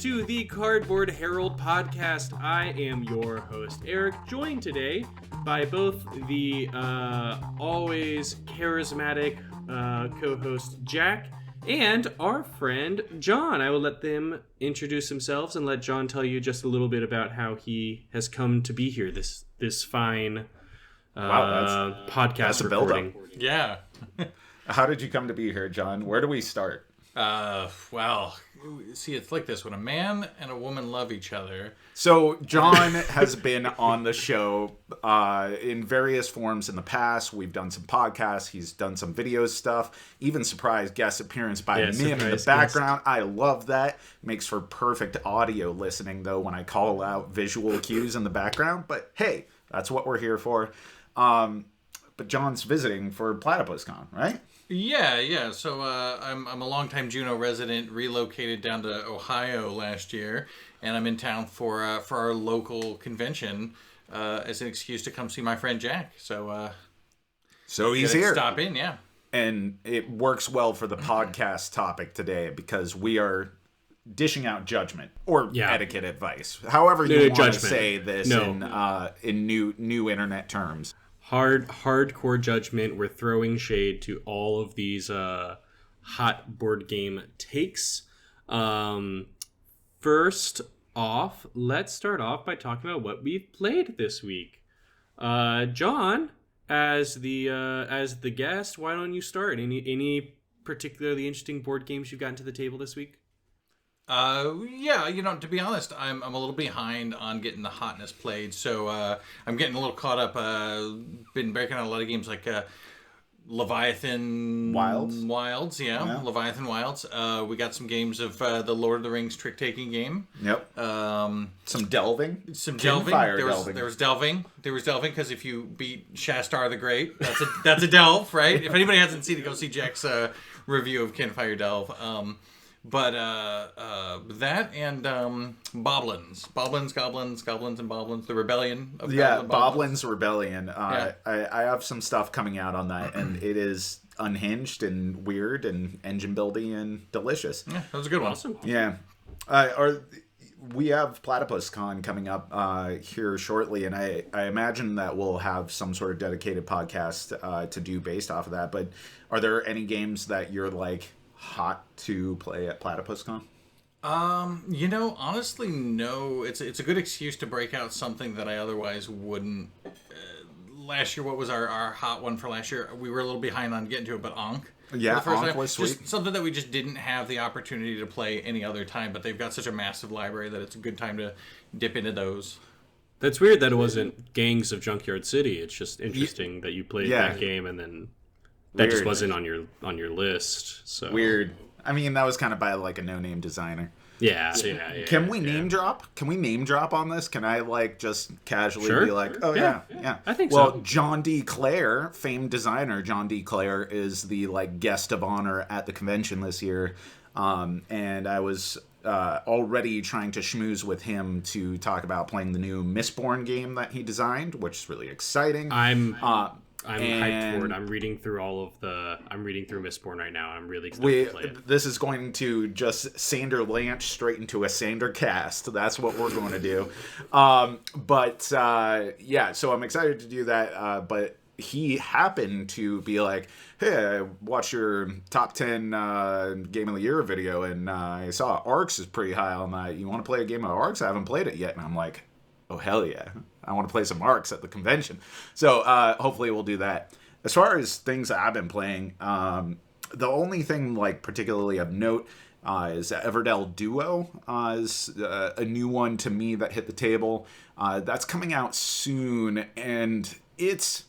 to the Cardboard Herald podcast. I am your host, Eric, joined today by both the always charismatic co-host, Jack, and our friend, John. I will let them introduce themselves and let John tell you just a little bit about how he has come to be here, this fine podcast recording. Yeah. How did you come to be here, John? Where do we start? Well, see, it's like this. When a man and a woman love each other... So, John has been on the show in various forms in the past. We've done some podcasts. He's done some video stuff. Even surprise guest appearance by Mim in the background. Guest. I love that. Makes for perfect audio listening, though, when I call out visual cues in the background. But, hey, that's what we're here for. But John's visiting for PlatypusCon, right? Yeah. So I'm a longtime Juneau resident, relocated down to Ohio last year, and I'm in town for our local convention as an excuse to come see my friend Jack. So he's here. Stop in, yeah. And it works well for the podcast topic today because we are dishing out judgment or etiquette advice, however you want to say this in new internet terms. Hardcore judgment. We're throwing shade to all of these hot board game takes. First off, let's start off by talking about what we've played this week. John, as the guest, why don't you start? Any particularly interesting board games you've gotten to the table this week? Yeah, to be honest, I'm a little behind on getting the hotness played, so I'm getting a little caught up. Been breaking out a lot of games like Leviathan Wilds, yeah. Leviathan Wilds. We got some games of the Lord of the Rings trick-taking game. Yep. Some delving. There was delving because if you beat Shastar the Great, that's a delve, right? If anybody hasn't seen it, go see Jack's review of Kinfire Delve. But that and Boblins, Goblins, and Boblins, the Rebellion of Boblins Rebellion. I have some stuff coming out on that, and it is unhinged and weird and engine building and delicious. Yeah, that was a good one. Awesome. Yeah. We have PlatypusCon coming up here shortly, and I imagine that we'll have some sort of dedicated podcast to do based off of that. But are there any games that you're like hot to play at PlatypusCon? Honestly, no. It's a good excuse to break out something that I otherwise wouldn't. Last year, what was our hot one for last year? We were a little behind on getting to it, but Ankh. Yeah, Ankh was sweet. Just something that we just didn't have the opportunity to play any other time, but they've got such a massive library that it's a good time to dip into those. That's weird that it wasn't Gangs of Junkyard City. It's just interesting that you played that game and then that just wasn't on your list. So weird. I mean, that was kind of by like a no-name designer. Yeah. Can we name drop? Can we name drop on this? Can I like just casually be like, oh yeah. I think so. Well, John D. Clare, famed designer John D. Clare, is the like guest of honor at the convention this year, and I was already trying to schmooze with him to talk about playing the new Mistborn game that he designed, which is really exciting. I'm hyped for it. I'm reading through Mistborn right now. I'm really excited to play it. This is going to just Sander Lance straight into a Sander cast. That's what we're going to do. So I'm excited to do that. But he happened to be like, hey, I watched your top 10 Game of the Year video, and I saw Arcs is pretty high on that. You want to play a game of Arcs? I haven't played it yet. And I'm like, oh, hell yeah. I want to play some Arcs at the convention. So hopefully we'll do that. As far as things that I've been playing, the only thing like particularly of note is Everdell Duo is a new one to me that hit the table. That's coming out soon, and it's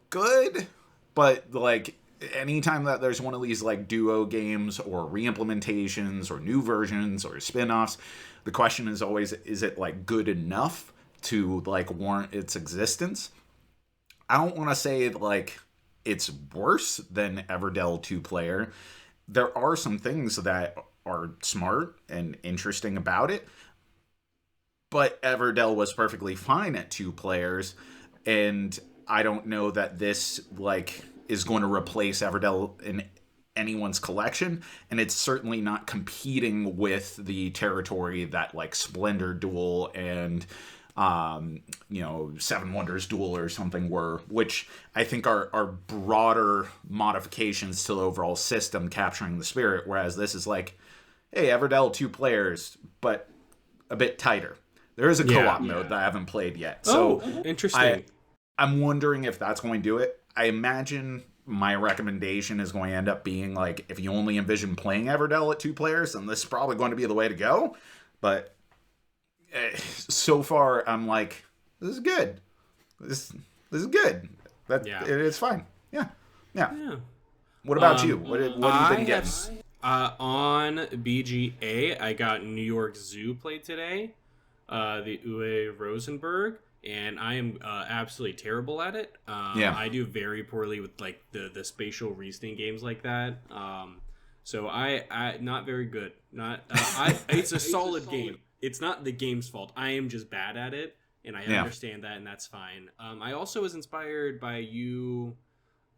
good, but like anytime that there's one of these like duo games or re-implementations or new versions or spin-offs, the question is always, is it like good enough to like warrant its existence? I don't want to say like it's worse than Everdell 2-player. There are some things that are smart and interesting about it, but Everdell was perfectly fine at 2 players, and I don't know that this like is going to replace Everdell in anyone's collection, and it's certainly not competing with the territory that like Splendor Duel and Seven Wonders Duel or something were, which I think are broader modifications to the overall system capturing the spirit, whereas this is like, hey, Everdell 2 players, but a bit tighter. There is a co-op mode that I haven't played yet. So interesting. I'm wondering if that's going to do it. I imagine my recommendation is going to end up being like, if you only envision playing Everdell at 2 players, then this is probably going to be the way to go. But so far, I'm like, this is good. This is good. It's fine. Yeah. What about you? What have you been getting? On BGA, I got New York Zoo played today. The Uwe Rosenberg, and I am absolutely terrible at it. I do very poorly with like the spatial reasoning games like that. So I not very good. It's a solid game. It's not the game's fault. I am just bad at it, and I understand that, and that's fine. I also was inspired by you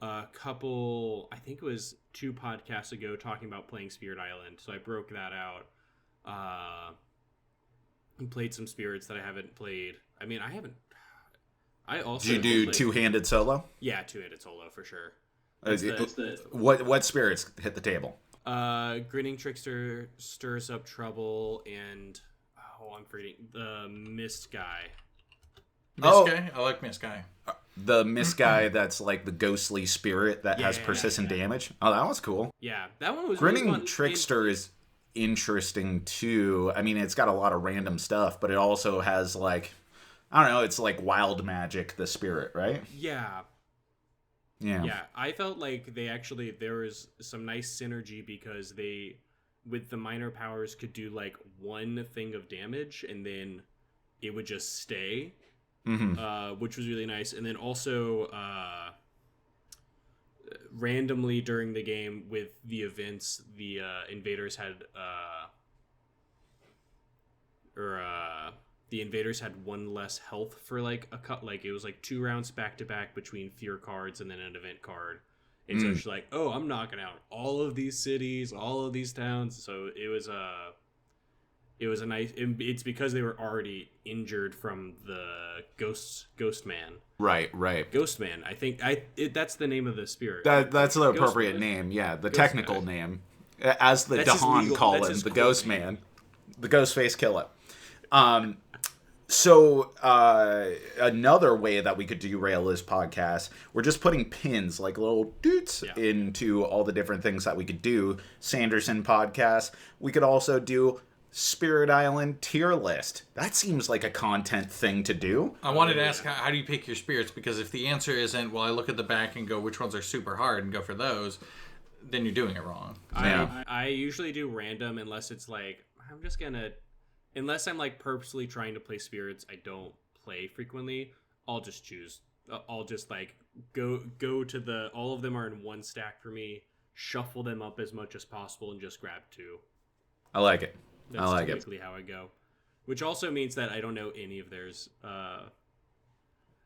a couple, I think it was 2 podcasts ago, talking about playing Spirit Island. So I broke that out. And played some spirits that I haven't played. I mean, I also... Did you do two-handed solo? Yeah, two-handed solo for sure. What spirits hit the table? Grinning Trickster, Stirs Up Trouble, and I'm forgetting the Mist Guy. Mist Guy? I like Mist Guy. The Mist Guy that's like the ghostly spirit that has persistent damage. Oh, that was cool. Yeah, that one was Grinning really fun. Trickster is interesting too. I mean, it's got a lot of random stuff, but it also has like, I don't know, it's like wild magic, the spirit, right? Yeah. I felt like there was some nice synergy because they, with the minor powers, could do like one thing of damage and then it would just stay, which was really nice. And then also randomly during the game with the events, the invaders had the invaders had 1 less health for like a cut. Like it was like 2 rounds back to back between fear cards and then an event card. And so it's like, oh, I'm knocking out all of these cities, all of these towns. So it was a nice. It's because they were already injured from the Ghost Man. Right. Ghost Man. I think that's the name of the spirit. That's the appropriate name. Yeah, the technical name, as the Dahan call him, the Ghost Man, the Ghostface Killer. So another way that we could derail this podcast, we're just putting pins, like little doots, into all the different things that we could do. Sanderson podcast. We could also do Spirit Island tier list. That seems like a content thing to do. I wanted to ask, how do you pick your spirits? Because if the answer isn't, well, I look at the back and go, which ones are super hard and go for those, then you're doing it wrong. I usually do random unless it's like, unless I'm like purposely trying to play spirits I don't play frequently, I'll just choose. I'll just like go to all of them are in one stack for me, shuffle them up as much as possible and just grab 2. I like it. That's typically how I go. Which also means that I don't know any of theirs. I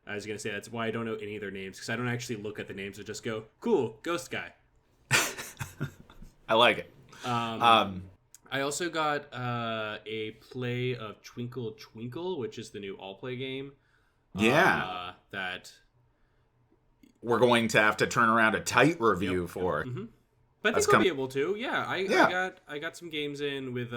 was going to say that's why I don't know any of their names, because I don't actually look at the names and just go, cool, Ghost Guy. I like it. I also got a play of Twinkle Twinkle, which is the new all-play game. That we're going to have to turn around a tight review for. Mm-hmm. But I think we'll be able to. Yeah, I got some games in with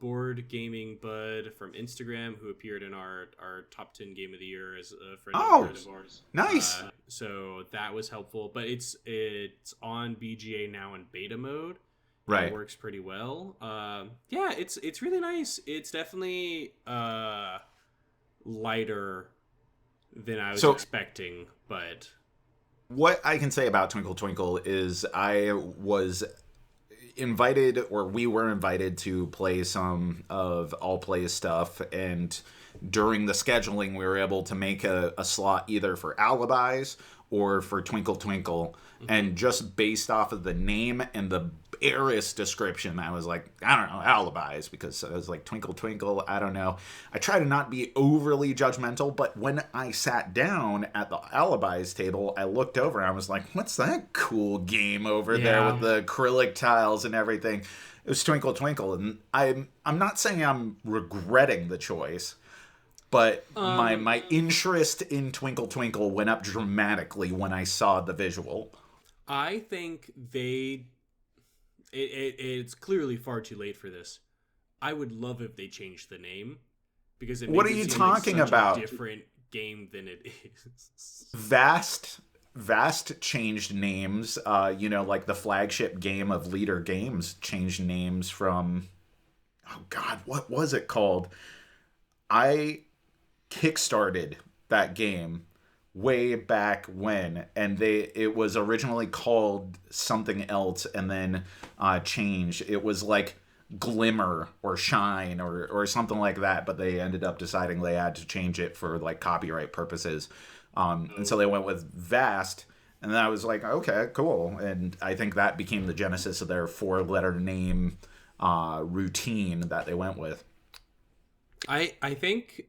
Board Gaming Bud from Instagram, who appeared in our top 10 game of the year as a friend of ours. Nice. So that was helpful. But it's on BGA now in beta mode. Right. It works pretty well. It's really nice. It's definitely lighter than I was expecting, but what I can say about Twinkle Twinkle is I was invited, or we were invited to play some of All Play stuff, and during the scheduling we were able to make a slot either for Alibis or for Twinkle Twinkle, and just based off of the name and the airest description. I was like, I don't know, alibis, because I was like, twinkle, twinkle, I don't know. I try to not be overly judgmental, but when I sat down at the alibis table, I looked over and I was like, what's that cool game over there with the acrylic tiles and everything? It was Twinkle Twinkle, and I'm not saying I'm regretting the choice, but my interest in Twinkle Twinkle went up dramatically when I saw the visual. I think it's clearly far too late for this. I would love if they changed the name, because it what are makes you it seem talking like such about? a different game than it is. Vast changed names. Like the flagship game of Leader Games changed names from, oh God, what was it called? I kickstarted that game way back when, and it was originally called something else and then changed. It was like Glimmer or Shine or something like that, but they ended up deciding they had to change it for like copyright purposes. And so they went with Vast, and then I was like, okay, cool. And I think that became the genesis of their 4-letter name routine that they went with. I think,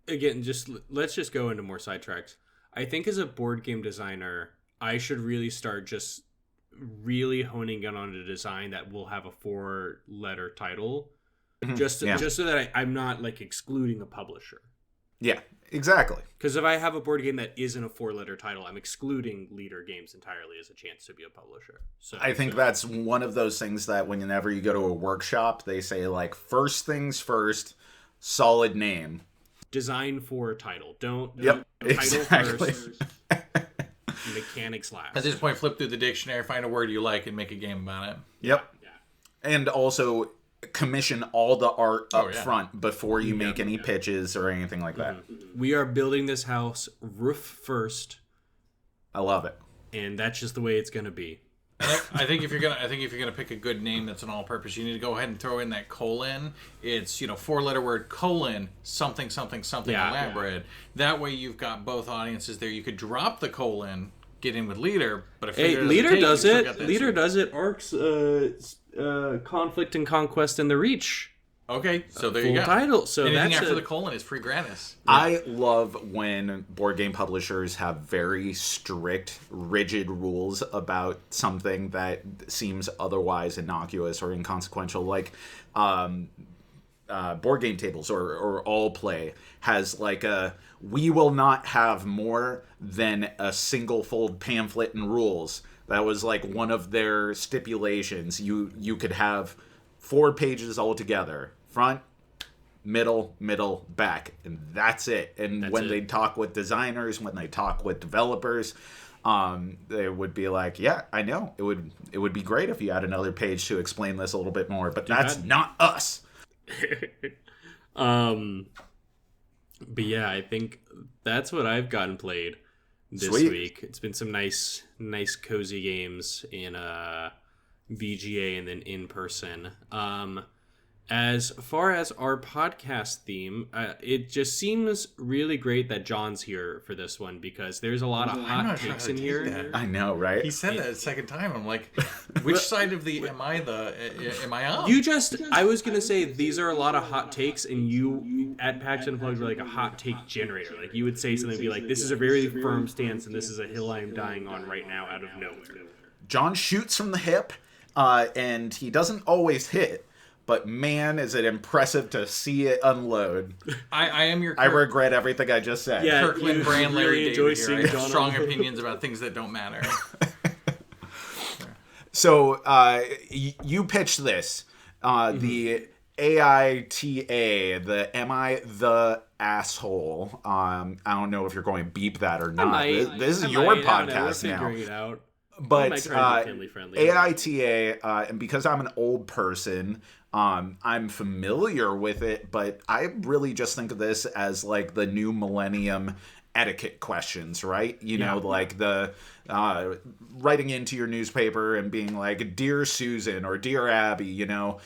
again, let's just go into more sidetracks. I think as a board game designer, I should really start just really honing in on a design that will have a 4-letter title, just so that I'm not like excluding a publisher. Yeah, exactly. Because if I have a board game that isn't a 4-letter title, I'm excluding Leader Games entirely as a chance to be a publisher. So I think that's one of those things that whenever you go to a workshop, they say like, first things first, solid name. Design for title. Don't title exactly. first. Mechanics last. At this point, flip through the dictionary, find a word you like, and make a game about it. Yep. Yeah. And also commission all the art up front before you make any pitches or anything like that. We are building this house roof first. I love it. And that's just the way it's going to be. I think if you're gonna pick a good name that's an all-purpose, you need to go ahead and throw in that colon. It's 4-letter word colon something elaborate. Yeah. That way you've got both audiences there. You could drop the colon, get in with Leader, but if Leader does it. Leader does it. Arcs, conflict and conquest and the Reach. Okay, so there you go. Title. So anything after the colon is free gratis. Yeah. I love when board game publishers have very strict, rigid rules about something that seems otherwise innocuous or inconsequential, like board game tables or all play has like we will not have more than a single fold pamphlet and rules. That was like one of their stipulations. You could have 4 pages altogether. Front, middle, back, and that's it. And when they talk with designers, when they talk with developers, they would be like, "Yeah, I know. It would be great if you had another page to explain this a little bit more, but that's not us." But yeah, I think that's what I've gotten played this week. It's been some nice cozy games in VGA and then in person. As far as our podcast theme, it just seems really great that John's here for this one, because there's a lot of hot takes in here. I know, right? He said that a second time. I'm like, which side of the am I on? I was going to say these are a lot of hot takes, and you at PAX Unplugged were like a hot take generator. Like you would say something and be like, this is a very firm stance, and this is a hill I'm dying on right now out of nowhere. John shoots from the hip, and he doesn't always hit. But man, is it impressive to see it unload. I am your... I regret everything I just said. Yeah, Kirkland brand Larry enjoy David here. I have strong opinions about things that don't matter. So, you pitched this. The AITA, the Am I the Asshole? I don't know if you're going to beep that or not. This is your podcast now. We're figuring it out. But AITA, and because I'm an old person... I'm familiar with it, but I really just think of this as like the new millennium etiquette questions, right? You know, like the writing into your newspaper and being like, "Dear Susan" or "Dear Abby," you know,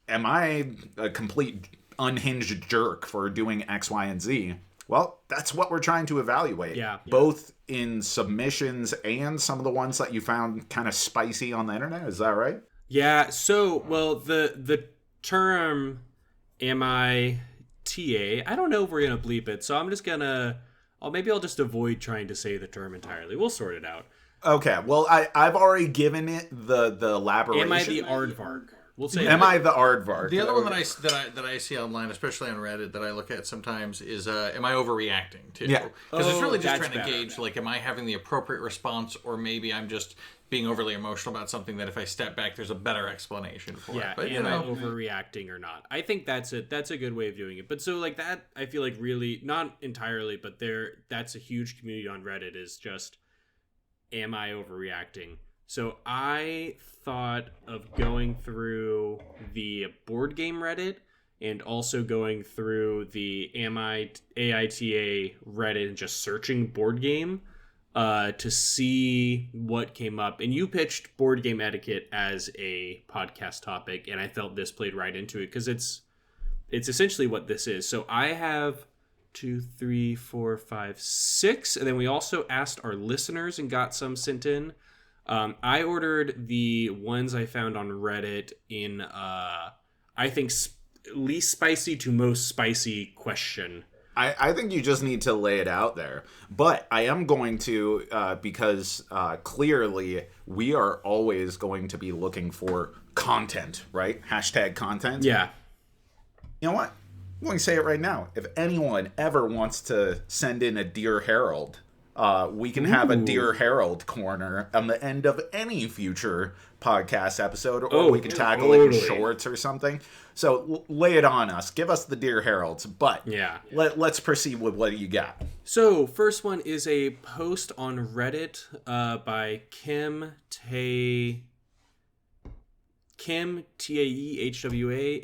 am I a complete unhinged jerk for doing X, Y, and Z? Well, that's what we're trying to evaluate. Yeah. Both in submissions and some of the ones that you found kind of spicy on the internet. Is that right? Yeah. So, well, the term AITA, I don't know if we're gonna bleep it, so I'm just gonna. Maybe I'll just avoid trying to say the term entirely. We'll sort it out. Okay. Well, I've already given it the elaboration. Am I the aardvark? We'll say. Am I the aardvark? The other one that I see online, especially on Reddit, that I look at sometimes is am I overreacting too? Yeah. Because it's really just trying to better. gauge like, am I having the appropriate response, or maybe I'm just being overly emotional about something that if I step back, there's a better explanation for it. But, am I overreacting or not? I think that's a good way of doing it. But so like that, I feel like really not entirely, but that's a huge community on Reddit is just, am I overreacting? So I thought of going through the board game Reddit and also going through the AITA Reddit and just searching board game to see what came up. And you pitched board game etiquette as a podcast topic, and I felt this played right into it because it's essentially what this is. So I have 2, 3, 4, 5, 6, and then we also asked our listeners and got some sent in. I ordered the ones I found on Reddit in I think least spicy to most spicy question. I think you just need to lay it out there. But I am going to, because clearly we are always going to be looking for content, right? Hashtag content. Yeah. You know what? I'm going to say it right now. If anyone ever wants to send in a Dear Harold, we can have a Dear Harold corner on the end of any future podcast episode, or we can tackle it in shorts or something. So lay it on us. Give us the Dear Heralds. But yeah, let's proceed with what you got. So first one is a post on Reddit by Kim Taehwa,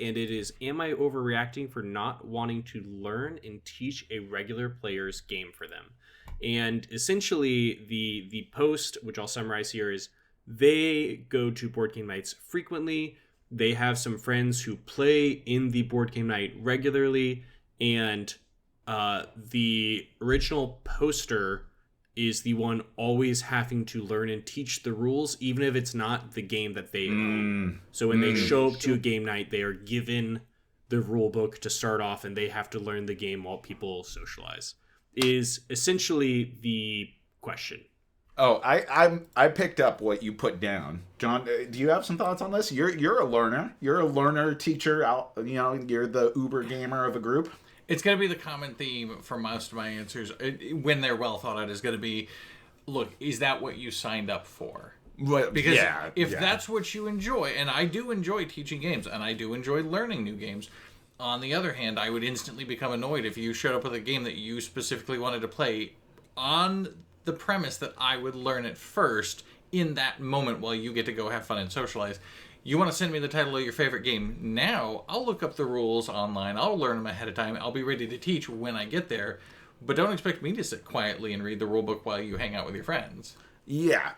and it is, am I overreacting for not wanting to learn and teach a regular player's game for them? And essentially the post, which I'll summarize here, is they go to board game nights frequently. They have some friends who play in the board game night regularly, and the original poster is the one always having to learn and teach the rules, even if it's not the game that they own. So when they show up to a game night, they are given the rule book to start off, and they have to learn the game while people socialize, is essentially the question. Oh, I picked up what you put down, John. Do you have some thoughts on this? You're a learner. You're a learner, teacher. You're the Uber gamer of a group. It's going to be the common theme for most of my answers when they're well thought out. Is going to be, look, is that what you signed up for? Because if that's what you enjoy, and I do enjoy teaching games, and I do enjoy learning new games. On the other hand, I would instantly become annoyed if you showed up with a game that you specifically wanted to play on the premise that I would learn it first in that moment while you get to go have fun and socialize. You want to send me the title of your favorite game now, I'll look up the rules online, I'll learn them ahead of time, I'll be ready to teach when I get there, but don't expect me to sit quietly and read the rulebook while you hang out with your friends. Yeah,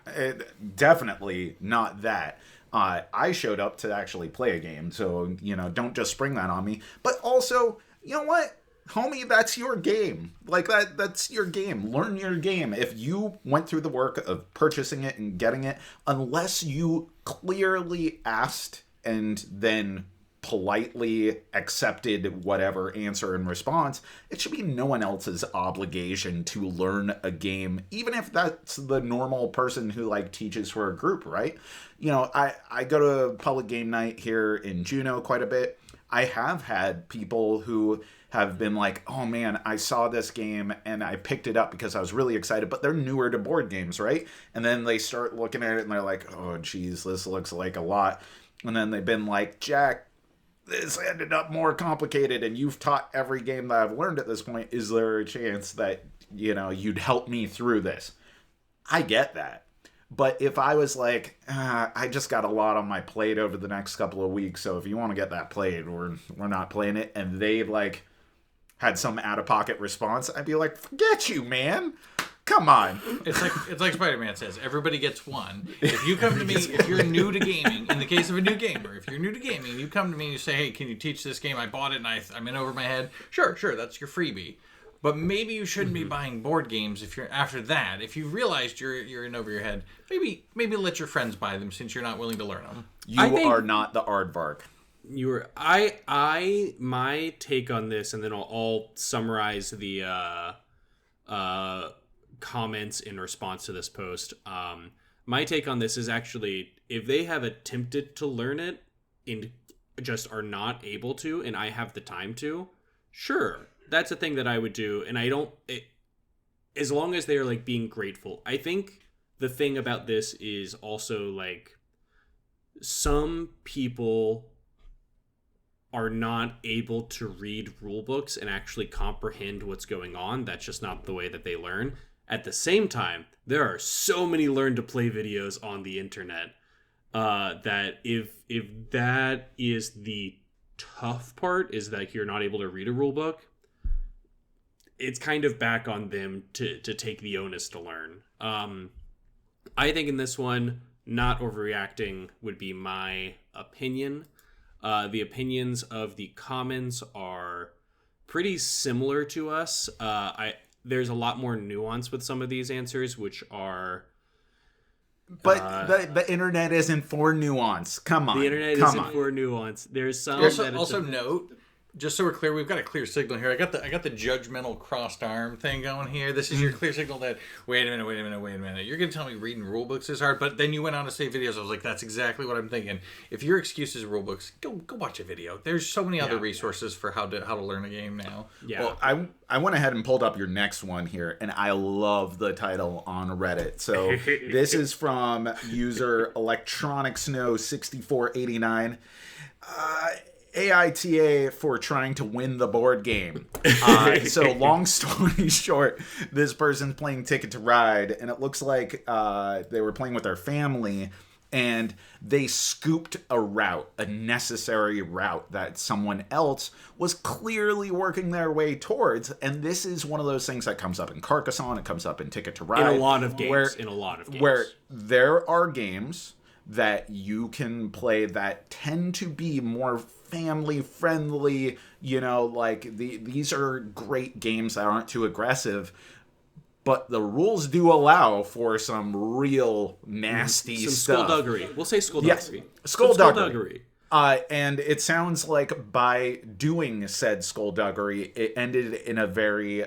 definitely not that. I showed up to actually play a game, so, don't just spring that on me. But also, you know what? Homie, that's your game. Like, that's your game. Learn your game. If you went through the work of purchasing it and getting it, unless you clearly asked and then politely accepted whatever answer in response, it should be no one else's obligation to learn a game, even if that's the normal person who teaches for a group, right? I go to public game night here in Juneau quite a bit. I have had people who have been like, oh man, I saw this game and I picked it up because I was really excited, but they're newer to board games, right? And then they start looking at it and they're like, oh geez, this looks like a lot. And then they've been like, Jack, this ended up more complicated, and you've taught every game that I've learned at this point. Is there a chance that, you'd help me through this? I get that. But if I was like, I just got a lot on my plate over the next couple of weeks, so if you want to get that played, we're not playing it, and they had some out-of-pocket response, I'd be like, forget you, man. Come on. It's like Spider-Man says, everybody gets one. If you come to me, if you're new to gaming, in the case of a new gamer, if you're new to gaming, you come to me and you say, hey, can you teach this game? I bought it and I'm in over my head. Sure, that's your freebie. But maybe you shouldn't be buying board games if you're after that. If you realized you're in over your head, maybe let your friends buy them since you're not willing to learn them. You are not the aardvark. My take on this, and then I'll summarize the comments in response to this post. My take on this is actually, if they have attempted to learn it and just are not able to, and I have the time to, sure, that's a thing that I would do. And as long as they're like being grateful. I think the thing about this is also like some people are not able to read rule books and actually comprehend what's going on. That's just not the way that they learn. At the same time, there are so many learn to play videos on the internet that if that is the tough part, is that you're not able to read a rule book, it's kind of back on them to take the onus to learn. I think in this one, not overreacting would be my opinion. The opinions of the comments are pretty similar to us. There's a lot more nuance with some of these answers, which are... But the internet isn't for nuance. Come on. The internet isn't for nuance. There's some... Also note, just so we're clear, we've got a clear signal here. I got the judgmental crossed arm thing going here. This is your clear signal that, wait a minute. You're going to tell me reading rule books is hard, but then you went on to say videos. I was like, that's exactly what I'm thinking. If your excuse is rule books, go watch a video. There's so many other resources for how to learn a game now. Yeah. Well, I went ahead and pulled up your next one here, and I love the title on Reddit. So this is from user Electronic Snow 6489. AITA for trying to win the board game. So long story short, this person's playing Ticket to Ride, and it looks like they were playing with their family, and they scooped a necessary route that someone else was clearly working their way towards. And this is one of those things that comes up in Carcassonne, it comes up in Ticket to Ride. In a lot of games. Where there are games that you can play that tend to be more family friendly, like these are great games that aren't too aggressive, but the rules do allow for some real nasty stuff. Skullduggery. We'll say skullduggery. Yes, skullduggery. And it sounds like by doing said skullduggery, it ended in a very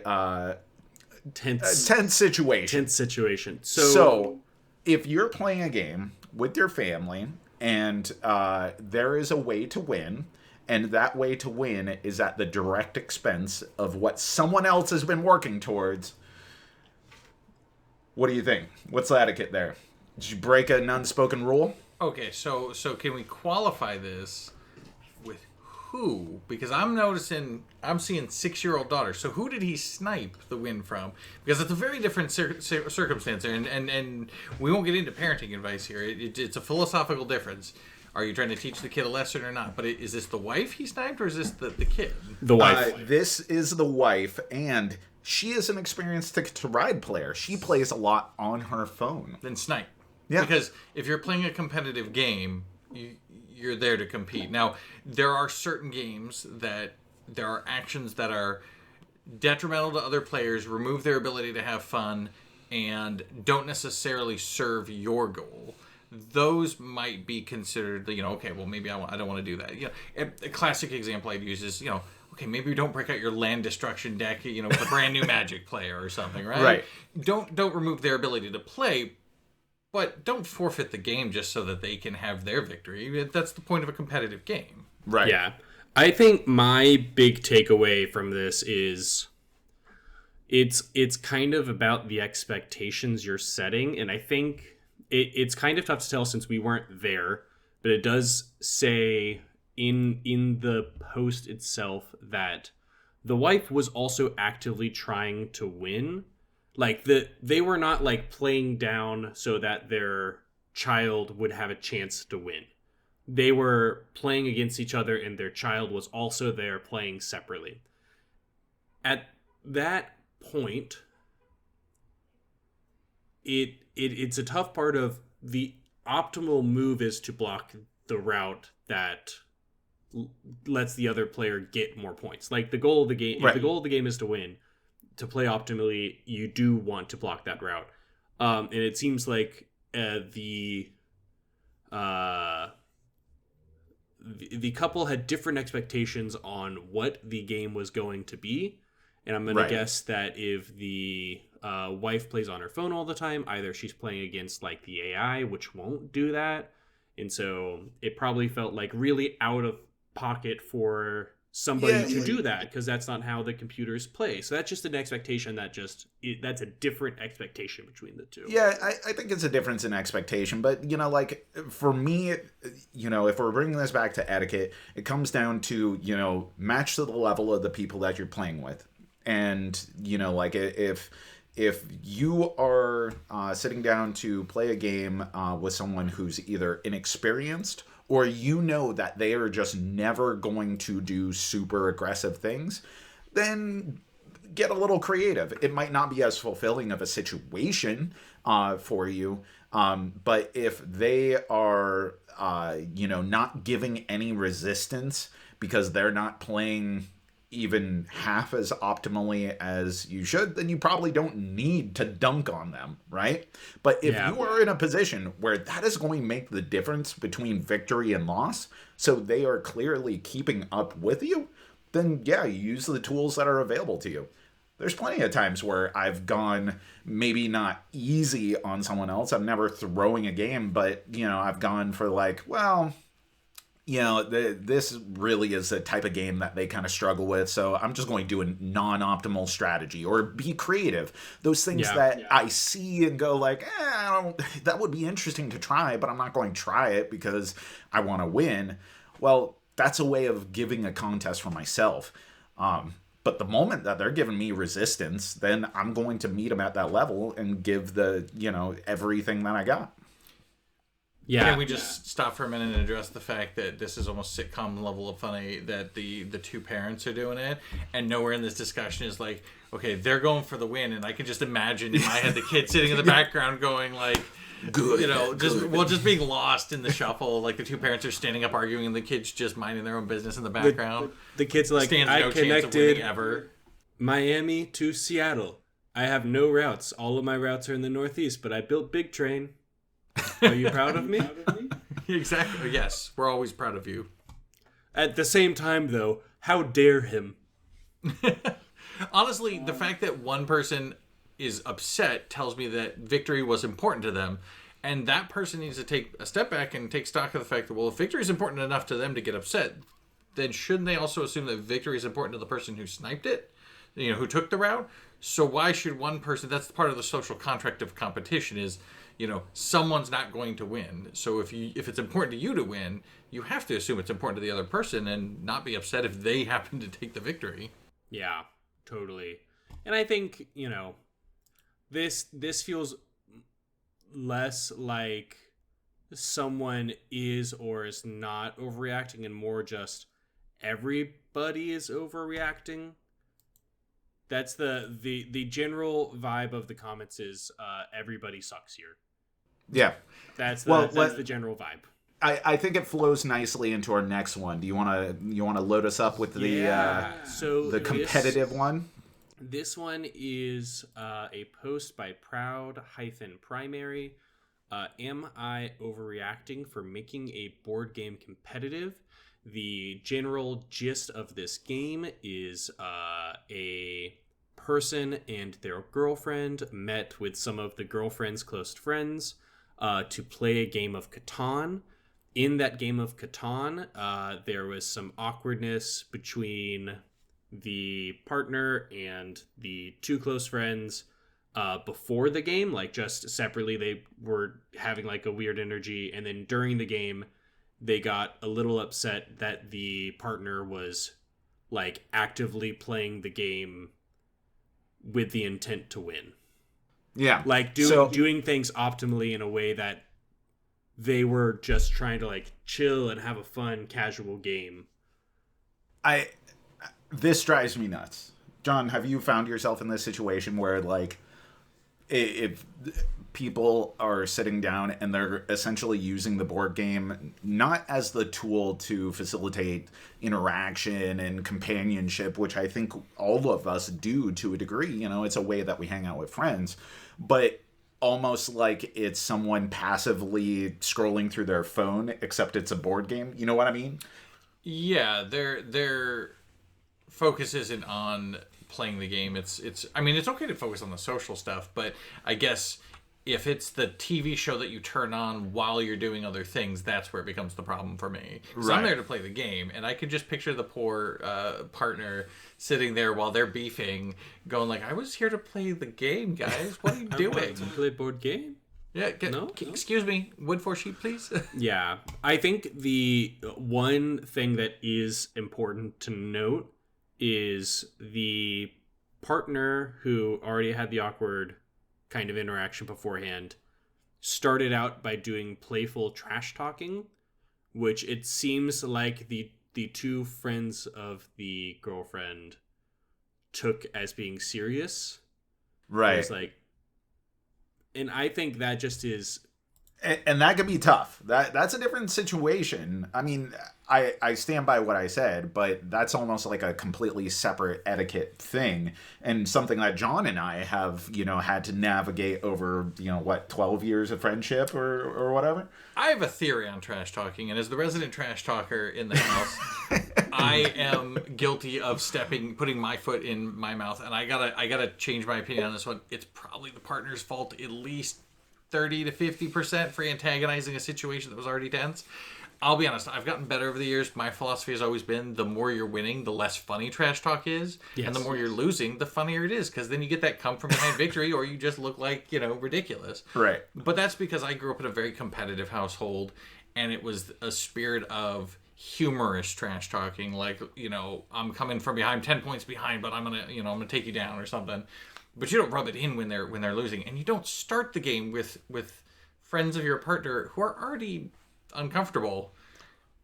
tense situation. So if you're playing a game with your family, and there is a way to win, and that way to win is at the direct expense of what someone else has been working towards. What do you think? What's the etiquette there? Did you break an unspoken rule? Okay, so can we qualify this with who? Because I'm seeing 6-year-old daughter. So who did he snipe the win from? Because it's a very different circumstance there, and we won't get into parenting advice here. It's a philosophical difference. Are you trying to teach the kid a lesson or not? But is this the wife he sniped, or is this the kid? The wife. This is the wife, and she is an experienced Ticket to Ride player. She plays a lot on her phone. Then snipe. Yeah. Because if you're playing a competitive game, you're there to compete. Now, there are certain games that there are actions that are detrimental to other players, remove their ability to have fun, and don't necessarily serve your goal. Those might be considered, okay, well, maybe I don't want to do that. A classic example I'd use is, okay, maybe we don't break out your land destruction deck, with a brand new Magic player or something, right? Right. Don't remove their ability to play, but don't forfeit the game just so that they can have their victory. That's the point of a competitive game. Right. Yeah. I think my big takeaway from this is it's kind of about the expectations you're setting, and I think it's kind of tough to tell since we weren't there, but it does say in the post itself that the wife was also actively trying to win. Like they were not like playing down so that their child would have a chance to win. They were playing against each other, and their child was also there playing separately. At that point, it's a tough part of the optimal move is to block the route that lets the other player get more points. Like the goal of the game, right. If the goal of the game is to win, to play optimally, you do want to block that route. And it seems like the couple had different expectations on what the game was going to be. And I'm going to guess that if the wife plays on her phone all the time, either she's playing against like the AI, which won't do that. And so it probably felt like really out of pocket for somebody to do that, because that's not how the computers play. So that's just an expectation that's a different expectation between the two. Yeah, I think it's a difference in expectation. But, like, for me, if we're bringing this back to etiquette, it comes down to, match to the level of the people that you're playing with. And, like, if you are sitting down to play a game with someone who's either inexperienced or that they are just never going to do super aggressive things, then get a little creative. It might not be as fulfilling of a situation for you, but if they are, not giving any resistance because they're not playing even half as optimally as you should, then you probably don't need to dunk on them, right? But if you are in a position where that is going to make the difference between victory and loss, so they are clearly keeping up with you, then you use the tools that are available to you. There's plenty of times where I've gone maybe not easy on someone else. I'm never throwing a game, but, I've gone for like, well, this really is the type of game that they kind of struggle with, so I'm just going to do a non-optimal strategy or be creative. Those things I see and go like, that would be interesting to try, but I'm not going to try it because I want to win. Well, that's a way of giving a contest for myself. But the moment that they're giving me resistance, then I'm going to meet them at that level and give the, everything that I got. Yeah. Can we just stop for a minute and address the fact that this is almost sitcom level of funny that the two parents are doing it, and nowhere in this discussion is like, okay, they're going for the win, and I can just imagine in my head the kid sitting in the background going like, good, just being lost in the shuffle. Like the two parents are standing up arguing, and the kid's just minding their own business in the background. The kid's like, I connected Miami to Seattle. I have no routes. All of my routes are in the Northeast, but I built Big Train. Are you proud of me? Exactly. Yes, we're always proud of you. At the same time, though, how dare him? Honestly, the fact that one person is upset tells me that victory was important to them, and that person needs to take a step back and take stock of the fact that, well, if victory is important enough to them to get upset, then shouldn't they also assume that victory is important to the person who sniped it, who took the route? So why should one person, that's part of the social contract of competition is, someone's not going to win. So if it's important to you to win, you have to assume it's important to the other person and not be upset if they happen to take the victory. Yeah, totally. And I think, this feels less like someone is or is not overreacting and more just everybody is overreacting. That's the general vibe of the comments is everybody sucks here. Yeah. That's the general vibe. I think it flows nicely into our next one. Do you want to load us up with the competitive one? This one is a post by Proud-Primary. Am I overreacting for making a board game competitive? The general gist of this game is a person and their girlfriend met with some of the girlfriend's close friends to play a game of Catan. In that game of Catan, there was some awkwardness between the partner and the two close friends before the game, like just separately they were having like a weird energy, and then during the game they got a little upset that the partner was like actively playing the game with the intent to win. Yeah. Like doing things optimally in a way that they were just trying to like chill and have a fun casual game. This drives me nuts. John, have you found yourself in this situation where like if people are sitting down and they're essentially using the board game not as the tool to facilitate interaction and companionship, which I think all of us do to a degree. You know, it's a way that we hang out with friends, but almost like it's someone passively scrolling through their phone, except it's a board game. You know what I mean? Yeah, their focus isn't on playing the game. It's I mean, it's okay to focus on the social stuff, but I guess if it's the TV show that you turn on while you're doing other things, that's where it becomes the problem for me. So I'm there to play the game, and I could just picture the poor partner sitting there while they're beefing, going like, "I was here to play the game, guys. What are you doing? To play board game?" Yeah, No? Excuse me, wood for sheep, please. Yeah, I think the one thing that is important to note is the partner who already had the awkward kind of interaction beforehand started out by doing playful trash talking, which it seems like the two friends of the girlfriend took as being serious. Right. It's like, and I think that just is, and that could be tough. That's a different situation. I mean, I stand by what I said, but that's almost like a completely separate etiquette thing, and something that John and I have, you know, had to navigate over, you know, what, 12 years of friendship or whatever. I have a theory on trash talking, and as the resident trash talker in the house, I am guilty of putting my foot in my mouth, and I gotta change my opinion on this one. It's probably the partner's fault, at least 30 to 50% for antagonizing a situation that was already tense. I'll be honest, I've gotten better over the years. My philosophy has always been the more you're winning, the less funny trash talk is. Yes. And the more you're losing, the funnier it is, because then you get that come from behind victory, or you just look like, you know, ridiculous. Right. But that's because I grew up in a very competitive household, and it was a spirit of humorous trash talking, like, you know, I'm coming from behind, 10 points behind, but I'm gonna take you down or something. But you don't rub it in when they're losing, and you don't start the game with friends of your partner who are already uncomfortable,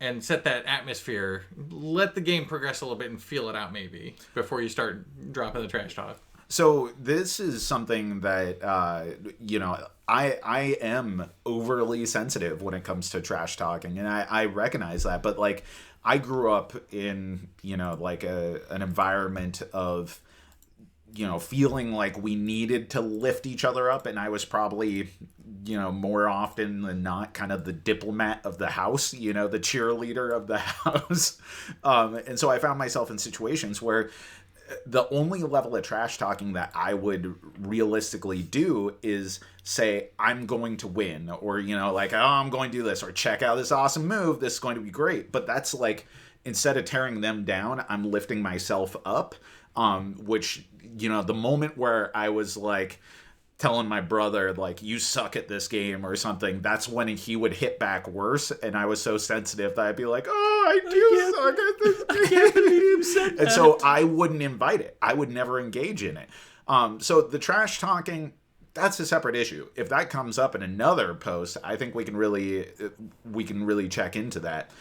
and set that atmosphere. Let the game progress a little bit and feel it out maybe before you start dropping the trash talk. So this is something that you know, I am overly sensitive when it comes to trash talking, and I recognize that. But like, I grew up in, you know, like an environment of, you know, feeling like we needed to lift each other up, and I was probably, you know, more often than not kind of the diplomat of the house, you know, the cheerleader of the house. And so I found myself in situations where the only level of trash talking that I would realistically do is say, I'm going to win, or, you know, like, oh, I'm going to do this, or check out this awesome move, this is going to be great. But that's like, instead of tearing them down, I'm lifting myself up. Which, you know, the moment where I was like telling my brother, like, you suck at this game or something, that's when he would hit back worse. And I was so sensitive that I'd be like, oh, I do suck at this game. I can't believe you said that. And so I wouldn't invite it. I would never engage in it. So the trash talking, that's a separate issue. If that comes up in another post, I think we can really check into that.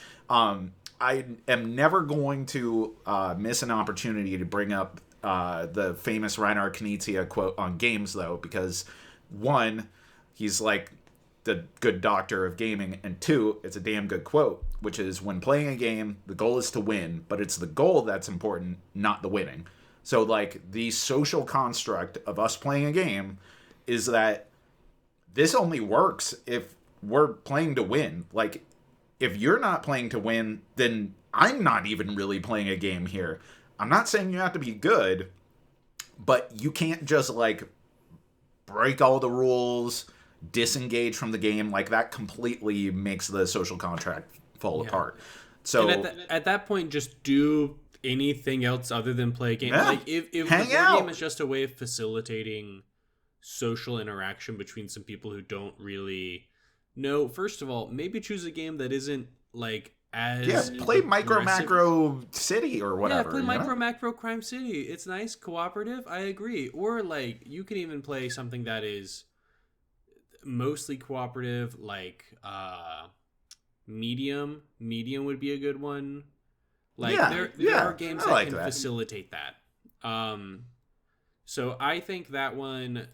I am never going to miss an opportunity to bring up the famous Reinhard Knizia quote on games, though, because one, he's like the good doctor of gaming, and two, it's a damn good quote, which is, when playing a game, the goal is to win, but it's the goal that's important, not the winning. So, like, the social construct of us playing a game is that this only works if we're playing to win. Like, if you're not playing to win, then I'm not even really playing a game here. I'm not saying you have to be good, but you can't just, like, break all the rules, disengage from the game. Like, that completely makes the social contract fall apart. So at that point, just do anything else other than play a game. Yeah. Like, if the board game is just a way of facilitating social interaction between some people who don't really know, first of all, maybe choose a game that isn't like as play Micro Macro City or whatever. Play Micro Macro Crime City. It's nice, cooperative. I agree. Or like, you can even play something that is mostly cooperative, like Medium. Medium would be a good one. Like, there are games that can facilitate that. So I think that one,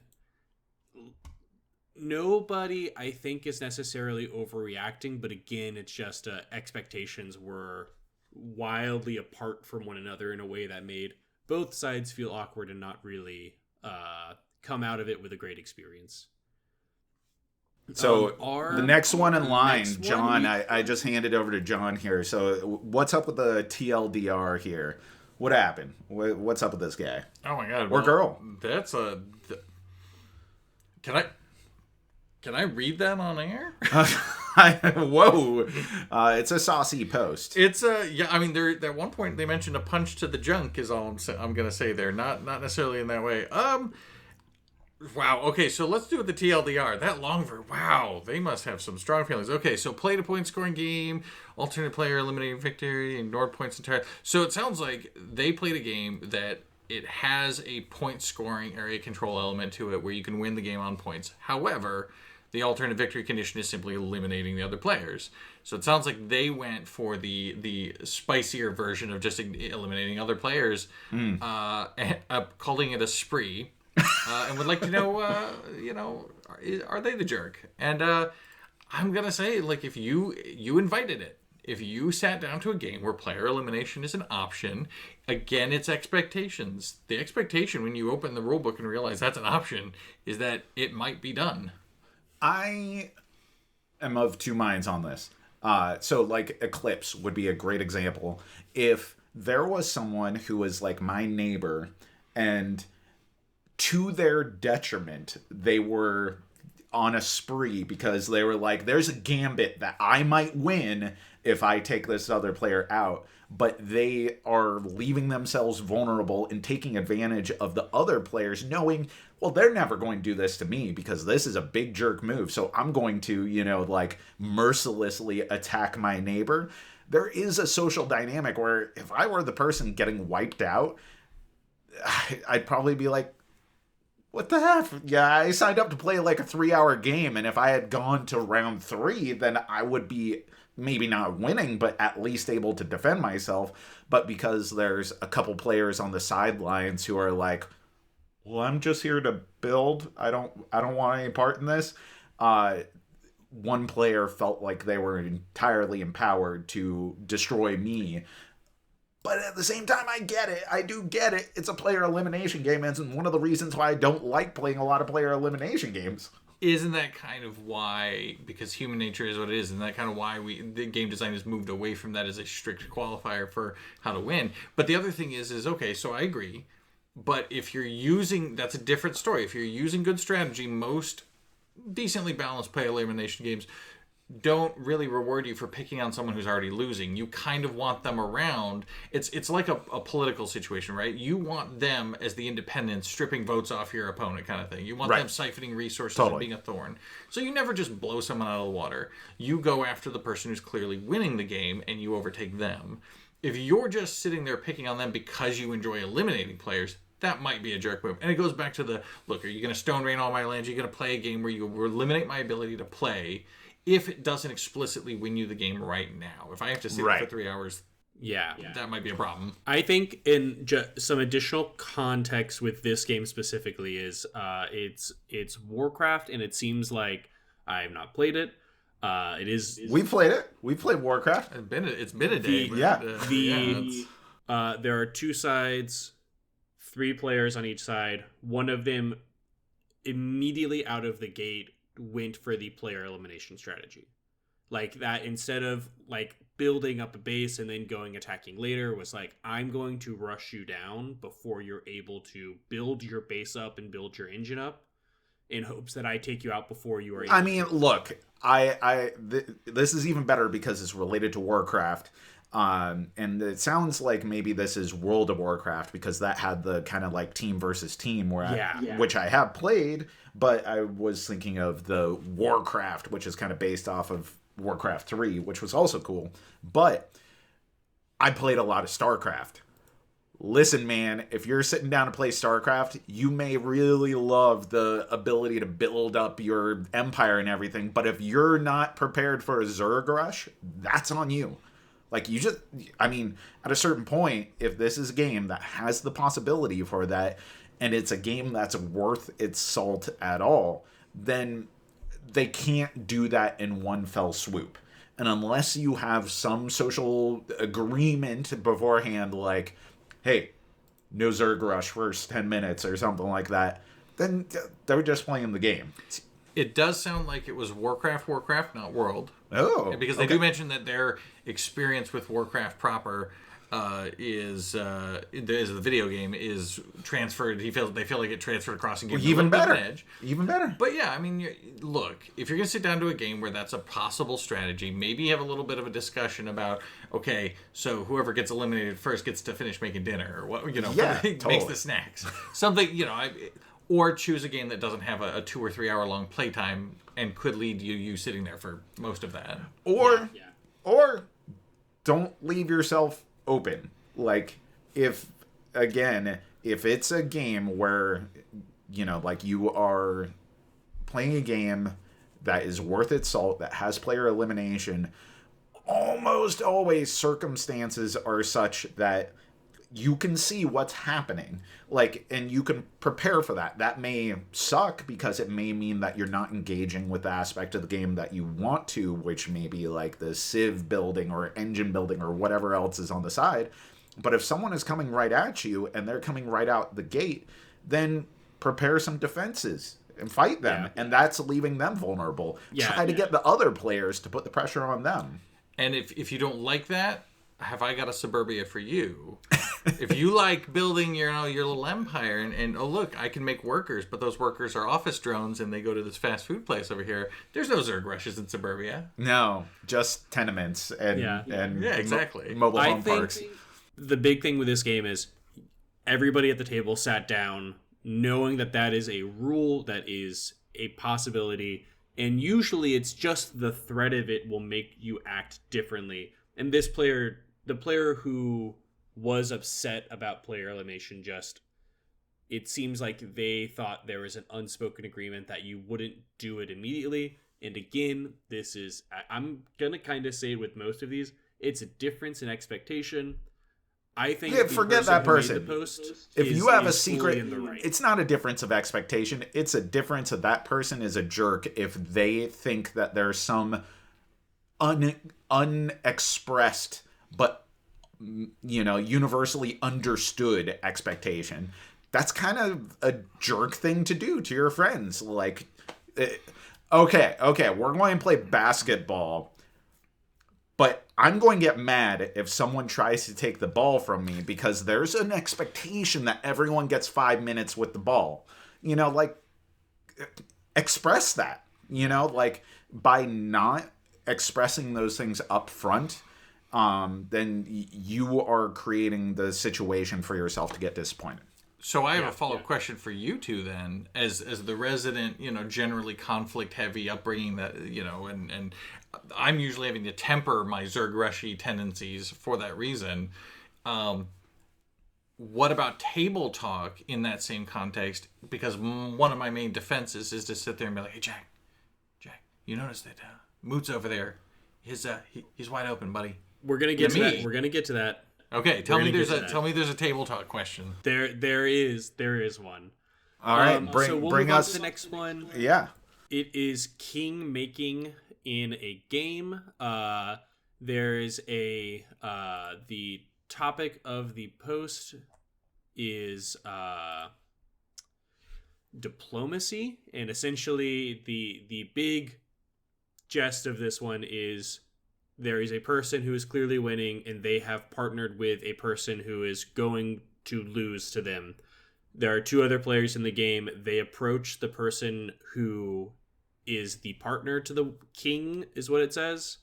nobody, I think, is necessarily overreacting, but again, it's just expectations were wildly apart from one another in a way that made both sides feel awkward and not really come out of it with a great experience. So the next one in line, John, I just handed over to John here. So what's up with the TLDR here? What happened? What's up with this guy? Oh my god! Or girl? That's a. Can I read that on air? Whoa! It's a saucy post. It's yeah. I mean, there at one point they mentioned a punch to the junk is all I'm gonna say there. Not necessarily in that way. Wow. Okay, so let's do it the TLDR. That long for wow. They must have some strong feelings. Okay, so played a point scoring game, alternate player eliminating victory, ignored points entirely. So it sounds like they played a game that it has a point scoring area control element to it where you can win the game on points. However, the alternate victory condition is simply eliminating the other players. So it sounds like they went for the spicier version of just eliminating other players, calling it a spree. And would like to know, are they the jerk? And I'm gonna say, like, if you invited it, if you sat down to a game where player elimination is an option, again, it's expectations. The expectation when you open the rulebook and realize that's an option is that it might be done. I am of two minds on this. So, like, Eclipse would be a great example. If there was someone who was like my neighbor and to their detriment, they were on a spree because they were like, there's a gambit that I might win if I take this other player out, but they are leaving themselves vulnerable and taking advantage of the other players, knowing, well, they're never going to do this to me because this is a big jerk move, so I'm going to, mercilessly attack my neighbor. There is a social dynamic where if I were the person getting wiped out, I'd probably be like, what the heck? Yeah, I signed up to play like a 3-hour game, and if I had gone to round 3, then I would be maybe not winning, but at least able to defend myself. But because there's a couple players on the sidelines who are like, well, I'm just here to build. I don't want any part in this. One player felt like they were entirely empowered to destroy me. But at the same time, I get it. I do get it. It's a player elimination game, and it's one of the reasons why I don't like playing a lot of player elimination games. Isn't that kind of why, because human nature is what it is, and that kind of why the game design has moved away from that as a strict qualifier for how to win? But the other thing is okay, so I agree. But if you're using, that's a different story. If you're using good strategy, most decently balanced player elimination games don't really reward you for picking on someone who's already losing. You kind of want them around. It's like a political situation, right? You want them as the independents stripping votes off your opponent kind of thing. You want them siphoning resources and being a thorn. So you never just blow someone out of the water. You go after the person who's clearly winning the game and you overtake them. If you're just sitting there picking on them because you enjoy eliminating players, that might be a jerk move. And it goes back to look, are you going to stone rain all my lands? Are you going to play a game where you eliminate my ability to play if it doesn't explicitly win you the game right now? If I have to sit there for 3 hours, that might be a problem. I think in some additional context with this game specifically is it's Warcraft, and it seems like I have not played it. It is. We played it. We played Warcraft. It's been a day. There are two sides, 3 players on each side. One of them immediately out of the gate went for the player elimination strategy. Like that, instead of like building up a base and then going attacking later, was like, I'm going to rush you down before you're able to build your base up and build your engine up in hopes that I take you out before you are able look, this is even better because it's related to Warcraft. And it sounds like maybe this is World of Warcraft because that had the kind of like team versus team which I have played, but I was thinking of the Warcraft, which is kind of based off of Warcraft 3, which was also cool. But I played a lot of StarCraft. Listen, man, if you're sitting down to play StarCraft, you may really love the ability to build up your empire and everything, but if you're not prepared for a Zerg rush, that's on you. Like, at a certain point, if this is a game that has the possibility for that, and it's a game that's worth its salt at all, then they can't do that in one fell swoop. And unless you have some social agreement beforehand, like, hey, no Zerg rush first 10 minutes or something like that, then they're just playing the game. It does sound like it was Warcraft, not World. Oh, because they do mention that their experience with Warcraft proper is the video game is transferred. They feel like it transferred across and gave them even better. An edge. Even better. But yeah, I mean, look, if you're gonna sit down to a game where that's a possible strategy, maybe have a little bit of a discussion about, okay, so whoever gets eliminated first gets to finish making dinner, or what, makes the snacks, something, or choose a game that doesn't have a 2 or 3 hour long playtime and could lead you sitting there for most of that, or don't leave yourself open. Like, if it's a game where, like, you are playing a game that is worth its salt, that has player elimination, almost always circumstances are such that you can see what's happening, like, and you can prepare for that. That may suck because it may mean that you're not engaging with the aspect of the game that you want to, which may be like the civ building or engine building or whatever else is on the side. But if someone is coming right at you and they're coming right out the gate, then prepare some defenses and fight them. And that's leaving them vulnerable. Try to get the other players to put the pressure on them. And if you don't like that, have I got a suburbia for you? If you like building your little empire and oh look, I can make workers, but those workers are office drones and they go to this fast food place over here. There's no Zerg rushes in suburbia. No, just tenements and exactly. Mobile home parks. The big thing with this game is everybody at the table sat down knowing that is a rule, that is a possibility, and usually it's just the threat of it will make you act differently. And this player, the player who was upset about player elimination, it seems like they thought there was an unspoken agreement that you wouldn't do it immediately. And again, I'm going to kind of say it with most of these, it's a difference in expectation. I think forget that person. If you have a secret, right. It's not a difference of expectation. It's a difference of that person is a jerk if they think that there's some unexpressed but universally understood expectation. That's kind of a jerk thing to do to your friends. Like, okay, we're going to play basketball, but I'm going to get mad if someone tries to take the ball from me because there's an expectation that everyone gets 5 minutes with the ball. Like, express that. Like, by not expressing those things up front, then you are creating the situation for yourself to get disappointed. So I have a follow-up question for you two then, as the resident, generally conflict-heavy upbringing that, and I'm usually having to temper my Zerg rushy tendencies for that reason. What about table talk in that same context? Because one of my main defenses is to sit there and be like, hey, Jack, you notice that Moot's over there. He's wide open, buddy. We're gonna get to that. We're gonna get to that. Okay, tell me there's a table talk question. There is one. All right, bring us the next one. Yeah. It is kingmaking in a game. There is the topic of the post is diplomacy, and essentially the big gist of this one is there is a person who is clearly winning and they have partnered with a person who is going to lose to them. There are two other players in the game. They approach the person who is the partner to the king, is what it says.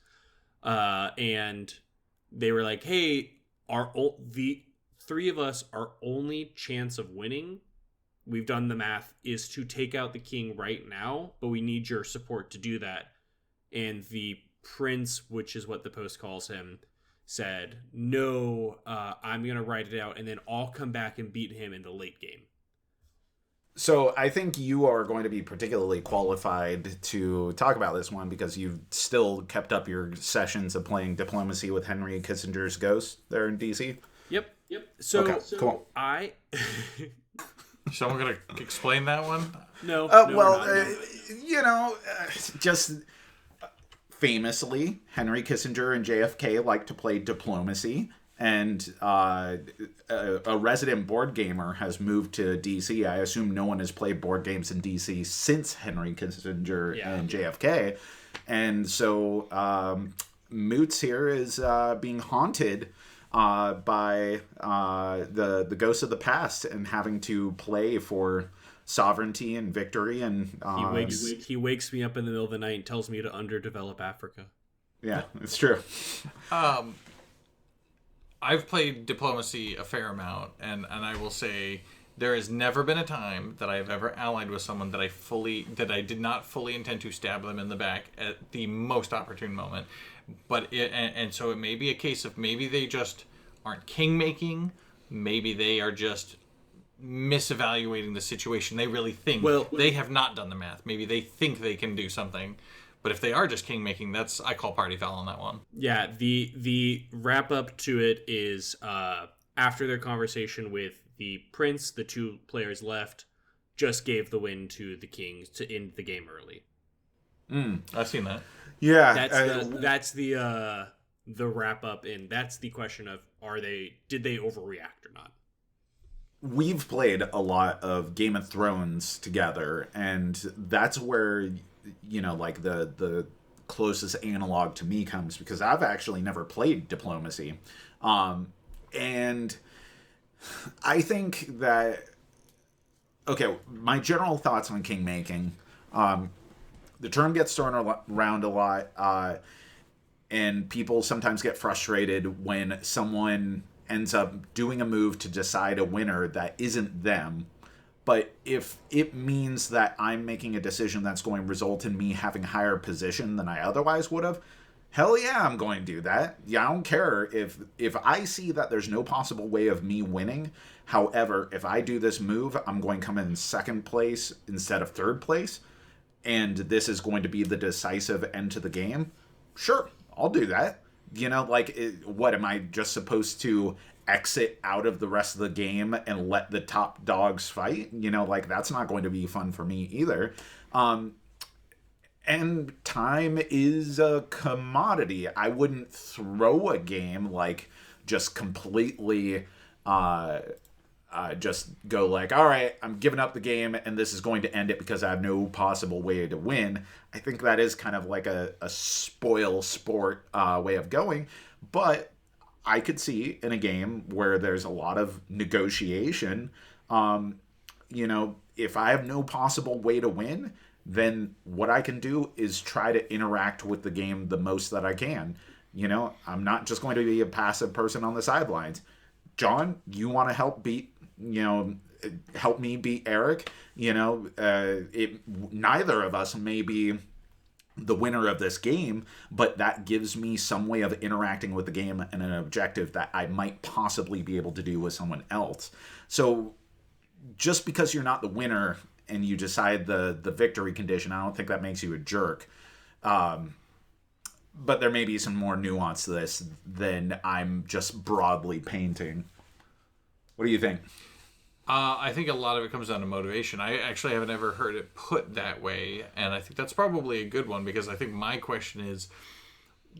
And they were like, hey, the three of us, our only chance of winning, we've done the math, is to take out the king right now, but we need your support to do that. And the prince, which is what the post calls him, said, no, I'm going to write it out, and then I'll come back and beat him in the late game. So I think you are going to be particularly qualified to talk about this one because you've still kept up your sessions of playing diplomacy with Henry Kissinger's Ghost there in DC. Yep. So, okay, come on. Someone going to explain that one? No. Just famously, Henry Kissinger and JFK like to play diplomacy. And a resident board gamer has moved to DC. I assume no one has played board games in DC since Henry Kissinger and JFK. And so Moots here is being haunted by the ghosts of the past and having to play for sovereignty and victory. And he wakes me up in the middle of the night and tells me to underdevelop Africa. Yeah, it's true. I've played diplomacy a fair amount, and I will say there has never been a time that I have ever allied with someone that I did not fully intend to stab them in the back at the most opportune moment. But so it may be a case of maybe they just aren't king-making, maybe they are just misevaluating the situation. They really think they have not done the math. Maybe they think they can do something. But if they are just king-making, I call party foul on that one. Yeah, the wrap-up to it is after their conversation with the prince, the two players left just gave the win to the kings to end the game early. I've seen that. Yeah. That's the wrap-up, and that's the question of did they overreact or not? We've played a lot of Game of Thrones together, and that's where... like the closest analog to me comes, because I've actually never played diplomacy. And I think that, okay, my general thoughts on kingmaking, the term gets thrown around a lot, and people sometimes get frustrated when someone ends up doing a move to decide a winner that isn't them. But if it means that I'm making a decision that's going to result in me having a higher position than I otherwise would have, hell yeah, I'm going to do that. Yeah, I don't care if I see that there's no possible way of me winning. However, if I do this move, I'm going to come in second place instead of third place, and this is going to be the decisive end to the game. Sure, I'll do that. What am I just supposed to exit out of the rest of the game and let the top dogs fight? That's not going to be fun for me either. And time is a commodity. I wouldn't throw a game just completely just go all right, I'm giving up the game and this is going to end it because I have no possible way to win. I think that is kind of like a spoil sport way of going. But I could see in a game where there's a lot of negotiation, if I have no possible way to win, then what I can do is try to interact with the game the most that I can. I'm not just going to be a passive person on the sidelines. John, you want to help me beat Eric? Neither of us may be the winner of this game, but that gives me some way of interacting with the game and an objective that I might possibly be able to do with someone else. So just because you're not the winner and you decide the victory condition, I don't think that makes you a jerk. But there may be some more nuance to this than I'm just broadly painting. What do you think? I think a lot of it comes down to motivation. I actually haven't ever heard it put that way, and I think that's probably a good one, because I think my question is,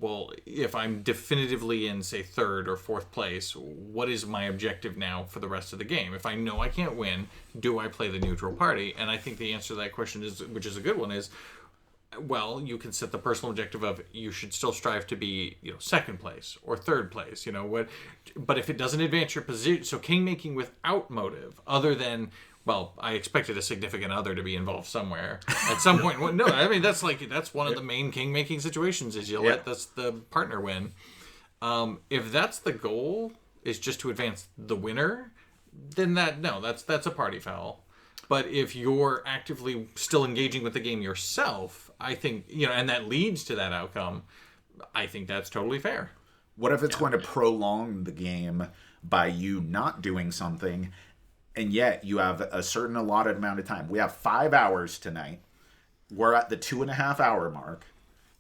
well, if I'm definitively in, say, third or fourth place, what is my objective now for the rest of the game? If I know I can't win, do I play the neutral party? And I think the answer to that question is, which is a good one, is, well, you can set the personal objective of you should still strive to be, second place or third place, but if it doesn't advance your position, so kingmaking without motive, other than, well, I expected a significant other to be involved somewhere at some point. Well, no, I mean, that's one of the main kingmaking situations is let the partner win. If that's the goal, is just to advance the winner, then that's a party foul. But if you're actively still engaging with the game yourself, I think, and that leads to that outcome, I think that's totally fair. What if it's going to prolong the game by you not doing something, and yet you have a certain allotted amount of time? We have 5 hours tonight. We're at the 2.5 hour mark,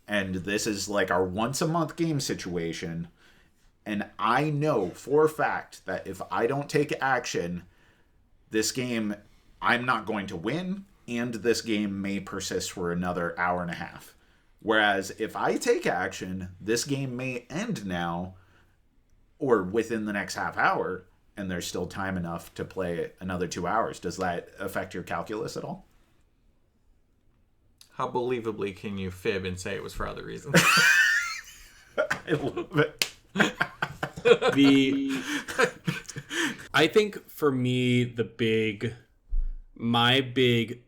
and this is our once a month game situation. And I know for a fact that if I don't take action, this game, I'm not going to win, and this game may persist for another hour and a half. Whereas if I take action, this game may end now or within the next half hour, and there's still time enough to play another 2 hours. Does that affect your calculus at all? How believably can you fib and say it was for other reasons? I love it. I think for me, my big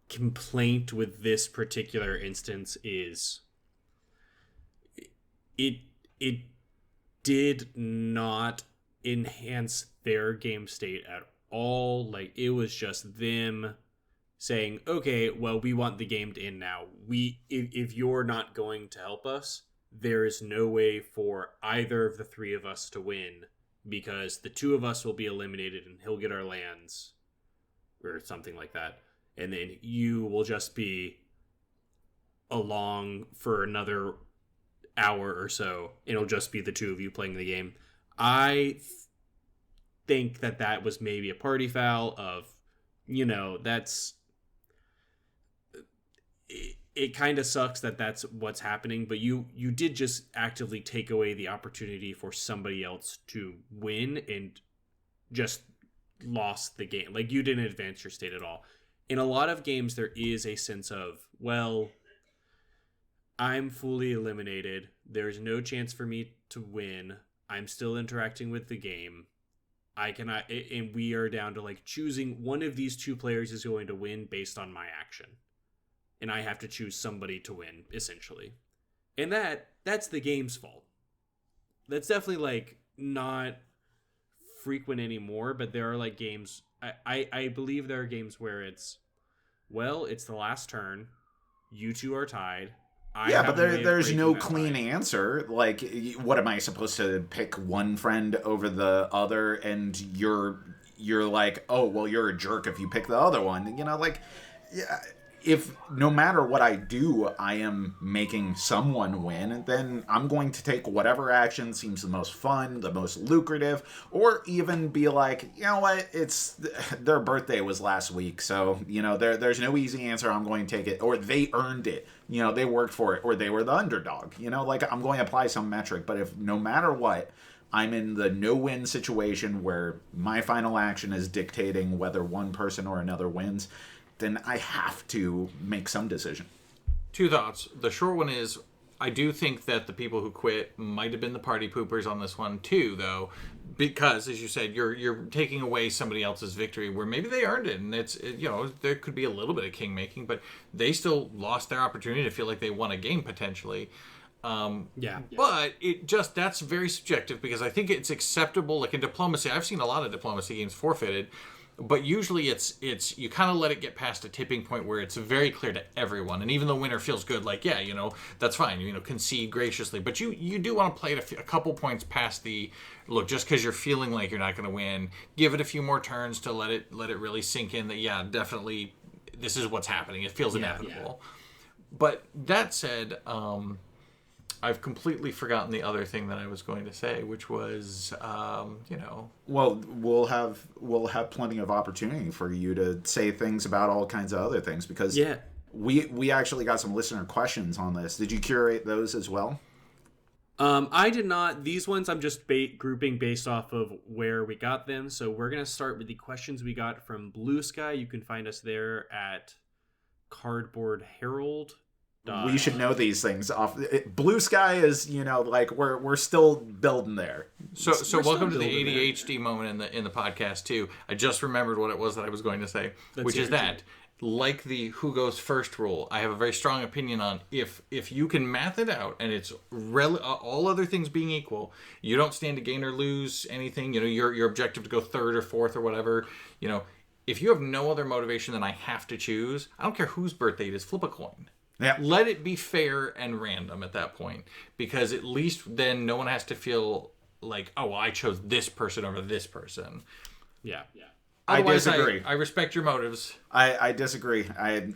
complaint with this particular instance is it did not enhance their game state at all. Like, it was just them saying, okay, well, we want the game to end now. If you're not going to help us, there is no way for either of the three of us to win, because the two of us will be eliminated and he'll get our lands or something like that. And then you will just be along for another hour or so. It'll just be the two of you playing the game. I think that was maybe a party foul of, that's... It kind of sucks that that's what's happening, but you did just actively take away the opportunity for somebody else to win and just lost the game. Like, you didn't advance your state at all. In a lot of games, there is a sense of, well, I'm fully eliminated. There's no chance for me to win. I'm still interacting with the game. And we are down to like choosing one of these two players is going to win based on my action. And I have to choose somebody to win, essentially. And that's the game's fault. That's definitely like not frequent anymore, but there are like games, I believe there are games where it's the last turn, you two are tied. But there's no clean answer. Like, what am I supposed to pick one friend over the other, and you're like, oh, well, you're a jerk if you pick the other one. If no matter what I do, I am making someone win, then I'm going to take whatever action seems the most fun, the most lucrative, or even be like, you know what, it's their birthday was last week, so, there's no easy answer, I'm going to take it, or they earned it, they worked for it, or they were the underdog, I'm going to apply some metric. But if no matter what, I'm in the no-win situation where my final action is dictating whether one person or another wins, then I have to make some decision. Two thoughts. The short one is, I do think that the people who quit might have been the party poopers on this one too, though, because, as you said, you're taking away somebody else's victory where maybe they earned it, and there could be a little bit of kingmaking, but they still lost their opportunity to feel like they won a game potentially. But that's very subjective, because I think it's acceptable. Like in diplomacy, I've seen a lot of diplomacy games forfeited. But usually it's you kind of let it get past a tipping point where it's very clear to everyone, and even the winner feels good, like, that's fine, concede graciously. But you do want to play it a couple points past the look, just because you're feeling like you're not going to win, give it a few more turns to let it really sink in that definitely this is what's happening. It feels inevitable. But that said, I've completely forgotten the other thing that I was going to say, which was, Well, we'll have plenty of opportunity for you to say things about all kinds of other things, because we actually got some listener questions on this. Did you curate those as well? I did not. These ones I'm just grouping based off of where we got them. So we're going to start with the questions we got from Blue Sky. You can find us there at Cardboard Herald. We should know these things off. Blue Sky is, we're still building there. So welcome to the ADHD moment in the podcast too. I just remembered what it was that I was going to say, which is that, like the who goes first rule, I have a very strong opinion on if you can math it out and it's all other things being equal, you don't stand to gain or lose anything. Your objective to go third or fourth or whatever. If you have no other motivation than I have to choose, I don't care whose birthday it is, flip a coin. Yeah. Let it be fair and random at that point, because at least then no one has to feel like, oh, well, I chose this person over this person. Yeah. Otherwise, I disagree. I respect your motives. I disagree. I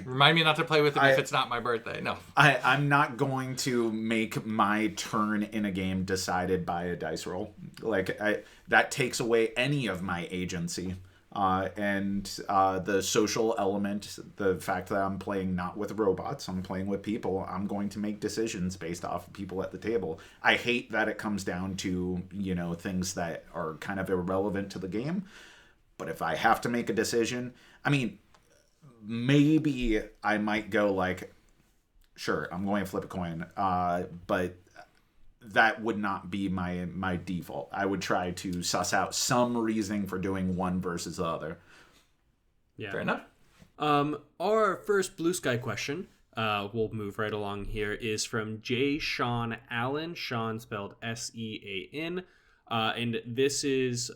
remind me not to play with it if it's not my birthday. No. I'm not going to make my turn in a game decided by a dice roll. That takes away any of my agency. And the social element, the fact that I'm playing not with robots, I'm playing with people, I'm going to make decisions based off of people at the table. I hate that it comes down to, things that are kind of irrelevant to the game. But if I have to make a decision, I mean, maybe I might go like, sure, I'm going to flip a coin. But that would not be my default. I would try to suss out some reasoning for doing one versus the other. Yeah. Fair enough. Our first Blue Sky question, we'll move right along here, is from J. Sean Allen. Sean spelled Sean. And this is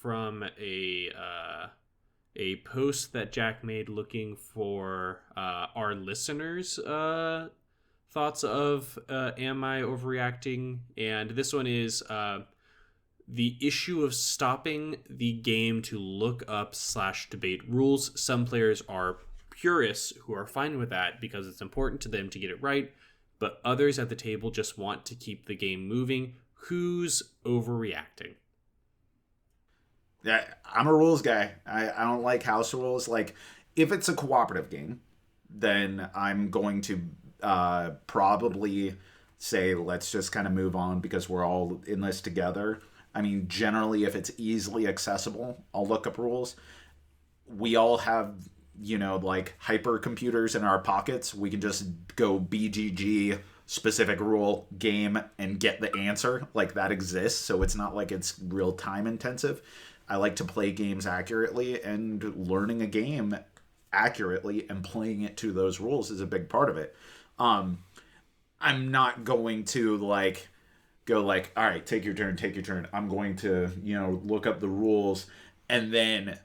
from a post that Jack made looking for our listeners' thoughts of am I overreacting? And this one is the issue of stopping the game to look up / debate rules. Some players are purists who are fine with that because it's important to them to get it right, but others at the table just want to keep the game moving. Who's overreacting? Yeah, I'm a rules guy. I don't like house rules. Like, if it's a cooperative game, then I'm going to probably say let's just kind of move on because we're all in this together. I mean, generally, if it's easily accessible, I'll look up rules. We all have, like hypercomputers in our pockets. We can just go BGG, specific rule, game, and get the answer. Like, that exists, so it's not like it's real time intensive. I like to play games accurately, and learning a game accurately and playing it to those rules is a big part of it. I'm not going to go all right, take your turn. I'm going to, look up the rules and then,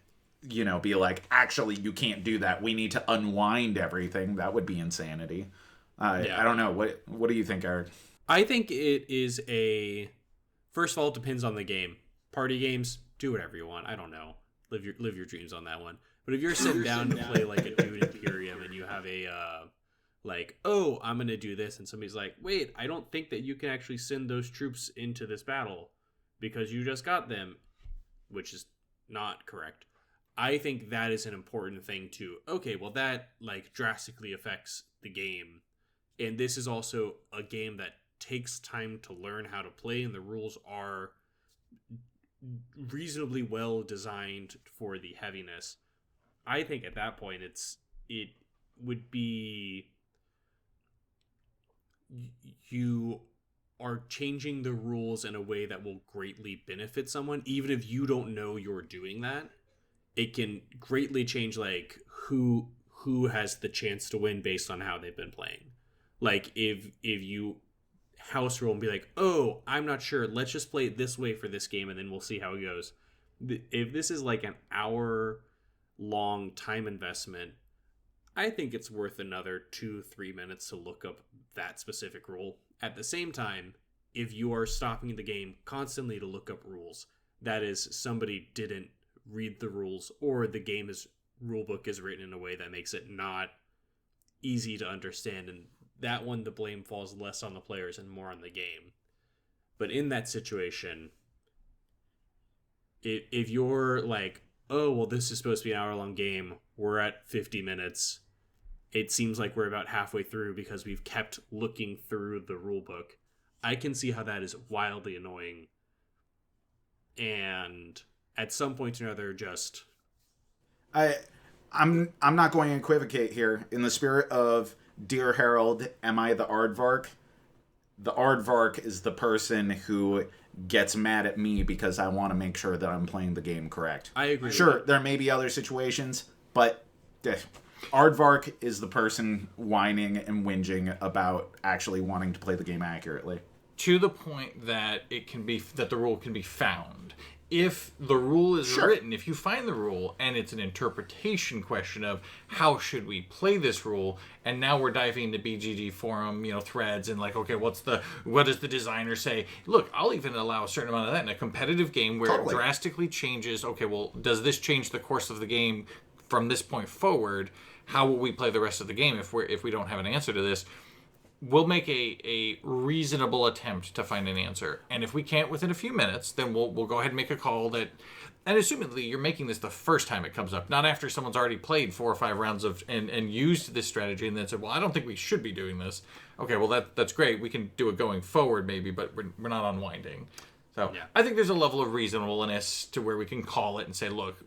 be like, actually, you can't do that. We need to unwind everything. That would be insanity. I don't know. What do you think, Eric? I think it is first of all, it depends on the game. Party games, do whatever you want. I don't know. Live your dreams on that one. But if you're sitting down to play like a Dune Imperium and you have I'm going to do this, and somebody's like, wait, I don't think that you can actually send those troops into this battle because you just got them, which is not correct. I think that is an important thing too. Okay, well, that drastically affects the game. And this is also a game that takes time to learn how to play, and the rules are reasonably well designed for the heaviness. I think at that point it would be you are changing the rules in a way that will greatly benefit someone. Even if you don't know you're doing that, it can greatly change who has the chance to win based on how they've been playing. Like if you house rule and be like, oh, I'm not sure, let's just play it this way for this game and then we'll see how it goes. If this is like an hour long time investment, I think it's worth another 2-3 minutes to look up that specific rule. At the same time, if you are stopping the game constantly to look up rules, that is, somebody didn't read the rules, or the rulebook is written in a way that makes it not easy to understand, and that one, the blame falls less on the players and more on the game. But in that situation, if you're like, oh, well, this is supposed to be an hour-long game, we're at 50 minutes, it seems like we're about halfway through because we've kept looking through the rule book, I can see how that is wildly annoying. And at some point or another, just... I'm not going to equivocate here. In the spirit of Dear Harold, am I the aardvark? The aardvark is the person who gets mad at me because I want to make sure that I'm playing the game correct. I agree. Sure, there may be other situations, but aardvark is the person whining and whinging about actually wanting to play the game accurately. To the point that that the rule can be found. If the rule is written, if you find the rule and it's an interpretation question of how should we play this rule, and now we're diving into BGG forum, threads, and okay, what does the designer say? Look, I'll even allow a certain amount of that in a competitive game where it drastically changes. Okay, well, does this change the course of the game from this point forward? How will we play the rest of the game if we don't have an answer to this? we'll make a reasonable attempt to find an answer. And if we can't within a few minutes, then we'll go ahead and make a call that... And assumedly, you're making this the first time it comes up, not after someone's already played 4 or 5 rounds of and used this strategy and then said, well, I don't think we should be doing this. Okay, well, that's great. We can do it going forward maybe, but we're not unwinding. So yeah. I think there's a level of reasonableness to where we can call it and say, look,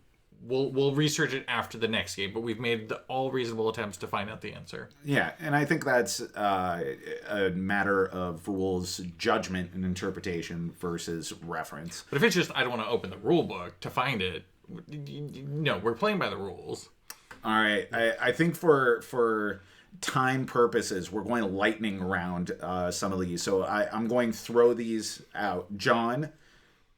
we'll research it after the next game, but we've made all reasonable attempts to find out the answer. Yeah, and I think that's a matter of rules judgment and interpretation versus reference. But if it's just, I don't want to open the rule book to find it, no, we're playing by the rules. All right, I think for time purposes, we're going to lightning round some of these. So I'm going to throw these out. John,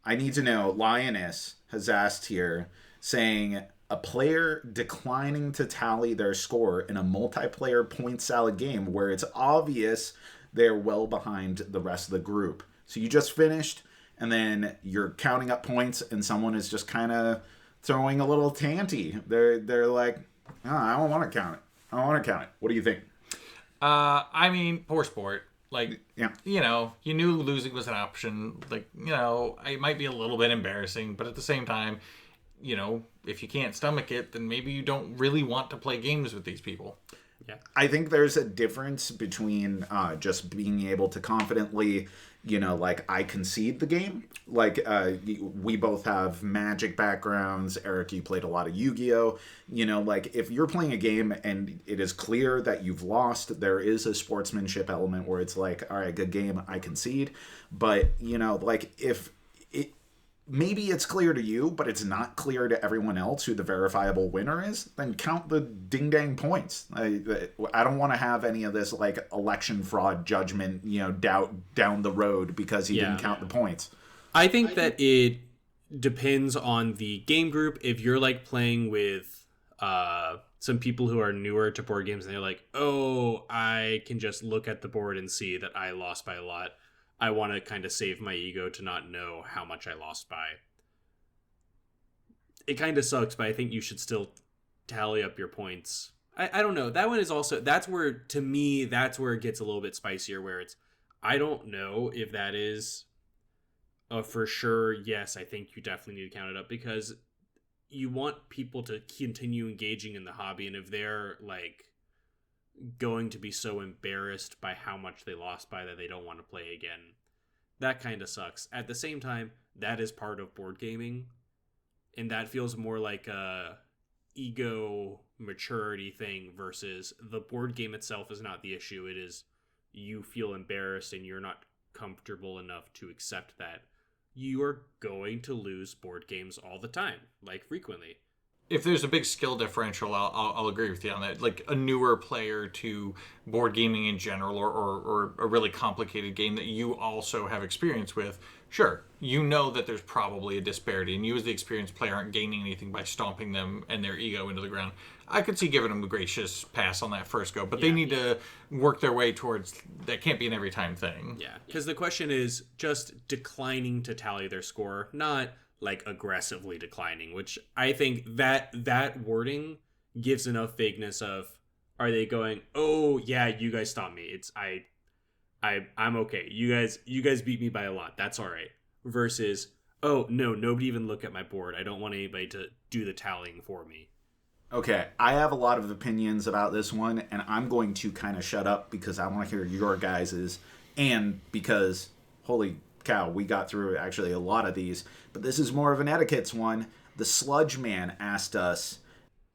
I need to know, Lioness has asked here, saying a player declining to tally their score in a multiplayer point salad game where it's obvious they're well behind the rest of the group. So you just finished, and then you're counting up points, and someone is just kind of throwing a little tanty. They're like, oh, I don't want to count it. I don't want to count it. What do you think? I mean, poor sport. Like, yeah. You know, you knew losing was an option. Like, you know, it might be a little bit embarrassing, but at the same time, you know, if you can't stomach it, then maybe you don't really want to play games with these people. Yeah. I think there's a difference between just being able to confidently, you know, like, I concede the game. Like, we both have Magic backgrounds. Eric, you played a lot of Yu-Gi-Oh! You know, like, if you're playing a game and it is clear that you've lost, there is a sportsmanship element where it's like, all right, good game, I concede. But, you know, like, if maybe it's clear to you, but it's not clear to everyone else who the verifiable winner is, then count the ding-dang points. I don't want to have any of this, like, election fraud judgment, you know, doubt down the road because he didn't count the points. I think that it depends on the game group. If you're, like, playing with some people who are newer to board games and they're like, oh, I can just look at the board and see that I lost by a lot. I want to kind of save my ego to not know how much I lost by. It kind of sucks, but I think you should still tally up your points. I don't know. That one is also, that's where, to me, that's where it gets a little bit spicier, where it's, I don't know if that is a for sure, yes, I think you definitely need to count it up, because you want people to continue engaging in the hobby, and if they're, like, going to be so embarrassed by how much they lost by that they don't want to play again, that kind of sucks. At the same time, that is part of board gaming, and that feels more like a ego maturity thing versus the board game itself is not the issue. It is you feel embarrassed and you're not comfortable enough to accept that you are going to lose board games all the time, like frequently. If there's a big skill differential, I'll agree with you on that. Like a newer player to board gaming in general, or a really complicated game that you also have experience with, sure, you know that there's probably a disparity, and you as the experienced player aren't gaining anything by stomping them and their ego into the ground. I could see giving them a gracious pass on that first go, but they need to work their way towards, that can't be an every time thing. Yeah, because the question is just declining to tally their score, not like aggressively declining, which I think that wording gives enough vagueness of, are they going, oh yeah, you guys stopped me, it's I'm okay, you guys beat me by a lot, that's all right, versus, oh no, nobody even look at my board, I don't want anybody to do the tallying for me. Okay, I have a lot of opinions about this one, and I'm going to kind of shut up because I want to hear your guys's, and because holy cow, we got through actually a lot of these, but this is more of an etiquettes one. The Sludge Man asked us,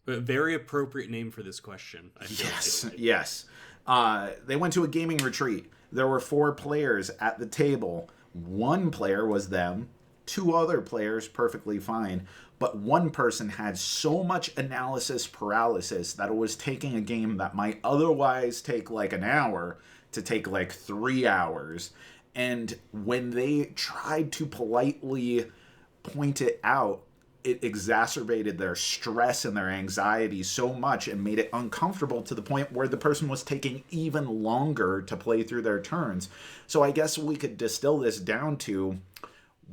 a very appropriate name for this question. Yes. They went to a gaming retreat. There were 4 players at the table. 1 player was them, 2 other players perfectly fine, but 1 person had so much analysis paralysis that it was taking a game that might otherwise take like an hour to take like 3 hours. And when they tried to politely point it out, it exacerbated their stress and their anxiety so much and made it uncomfortable to the point where the person was taking even longer to play through their turns. So I guess we could distill this down to,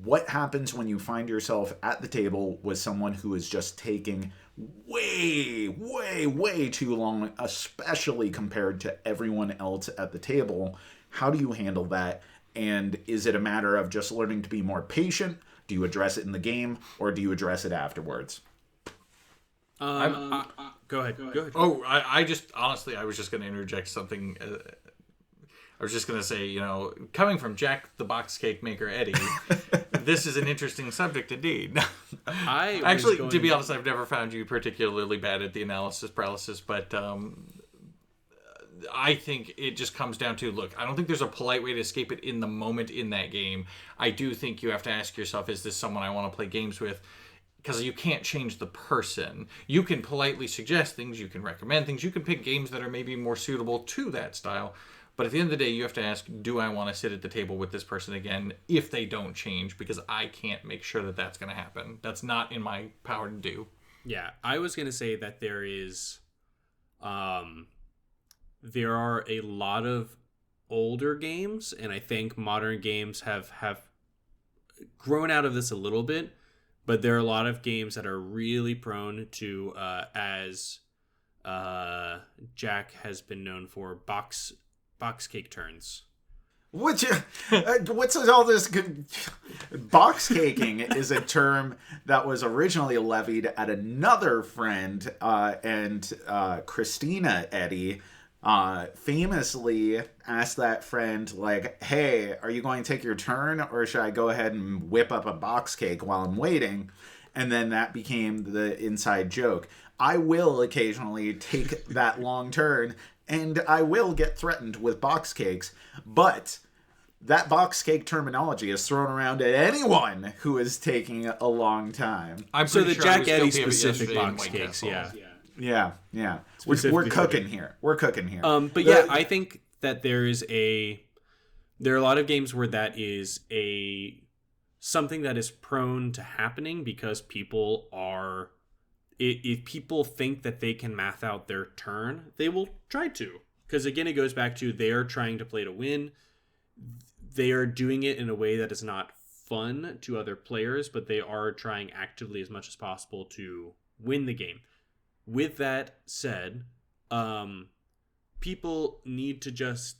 what happens when you find yourself at the table with someone who is just taking way, way, way too long, especially compared to everyone else at the table. How do you handle that? And is it a matter of just learning to be more patient? Do you address it in the game, or do you address it afterwards? Go ahead. Oh, I just, honestly, I was just going to interject something. I was just going to say, coming from Jack the Box Cake Maker Eddie, this is an interesting subject indeed. Actually, to be honest, I've never found you particularly bad at the analysis paralysis, but I think it just comes down to, look, I don't think there's a polite way to escape it in the moment in that game. I do think you have to ask yourself, is this someone I want to play games with? Because you can't change the person. You can politely suggest things, you can recommend things, you can pick games that are maybe more suitable to that style. But at the end of the day, you have to ask, do I want to sit at the table with this person again if they don't change? Because I can't make sure that that's going to happen. That's not in my power to do. Yeah, I was going to say that there are a lot of older games, and I think modern games have grown out of this a little bit, but there are a lot of games that are really prone to, as Jack has been known for, box cake turns. What's all this? Box caking is a term that was originally levied at another friend, and Christina Eddie famously asked that friend, like, hey, are you going to take your turn, or should I go ahead and whip up a box cake while I'm waiting? And then that became the inside joke. I will occasionally take that long turn, and I will get threatened with box cakes, but that box cake terminology is thrown around at anyone who is taking a long time. So the Jack Eddie specific box cakes, yeah. Yeah. We're cooking here. But yeah, I think that there are a lot of games where that is something that is prone to happening because people are, if people think that they can math out their turn, they will try to. Because again, it goes back to, they are trying to play to win. They are doing it in a way that is not fun to other players, but they are trying actively as much as possible to win the game. With that said, people need to just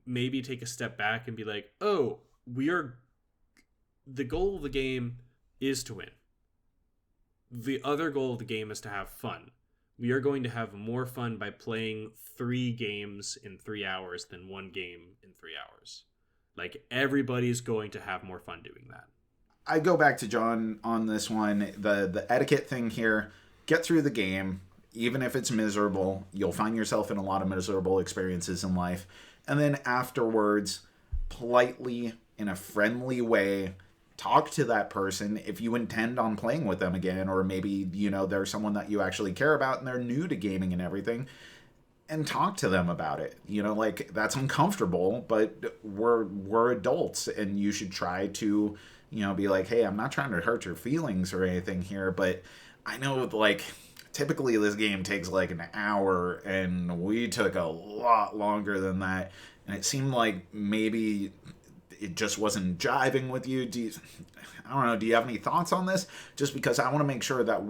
maybe take a step back and be like, oh, the goal of the game is to win. The other goal of the game is to have fun. We are going to have more fun by playing 3 games in 3 hours than 1 game in 3 hours. Like, everybody's going to have more fun doing that. I go back to John on this one. The etiquette thing here, get through the game. Even if it's miserable, you'll find yourself in a lot of miserable experiences in life. And then afterwards, politely, in a friendly way, talk to that person if you intend on playing with them again, or maybe, they're someone that you actually care about and they're new to gaming and everything, and talk to them about it. That's uncomfortable, but we're adults, and you should try to, be like, hey, I'm not trying to hurt your feelings or anything here, but I know, typically this game takes an hour, and we took a lot longer than that, and it seemed like maybe it just wasn't jiving with you. I don't know, do you have any thoughts on this? Just because I want to make sure that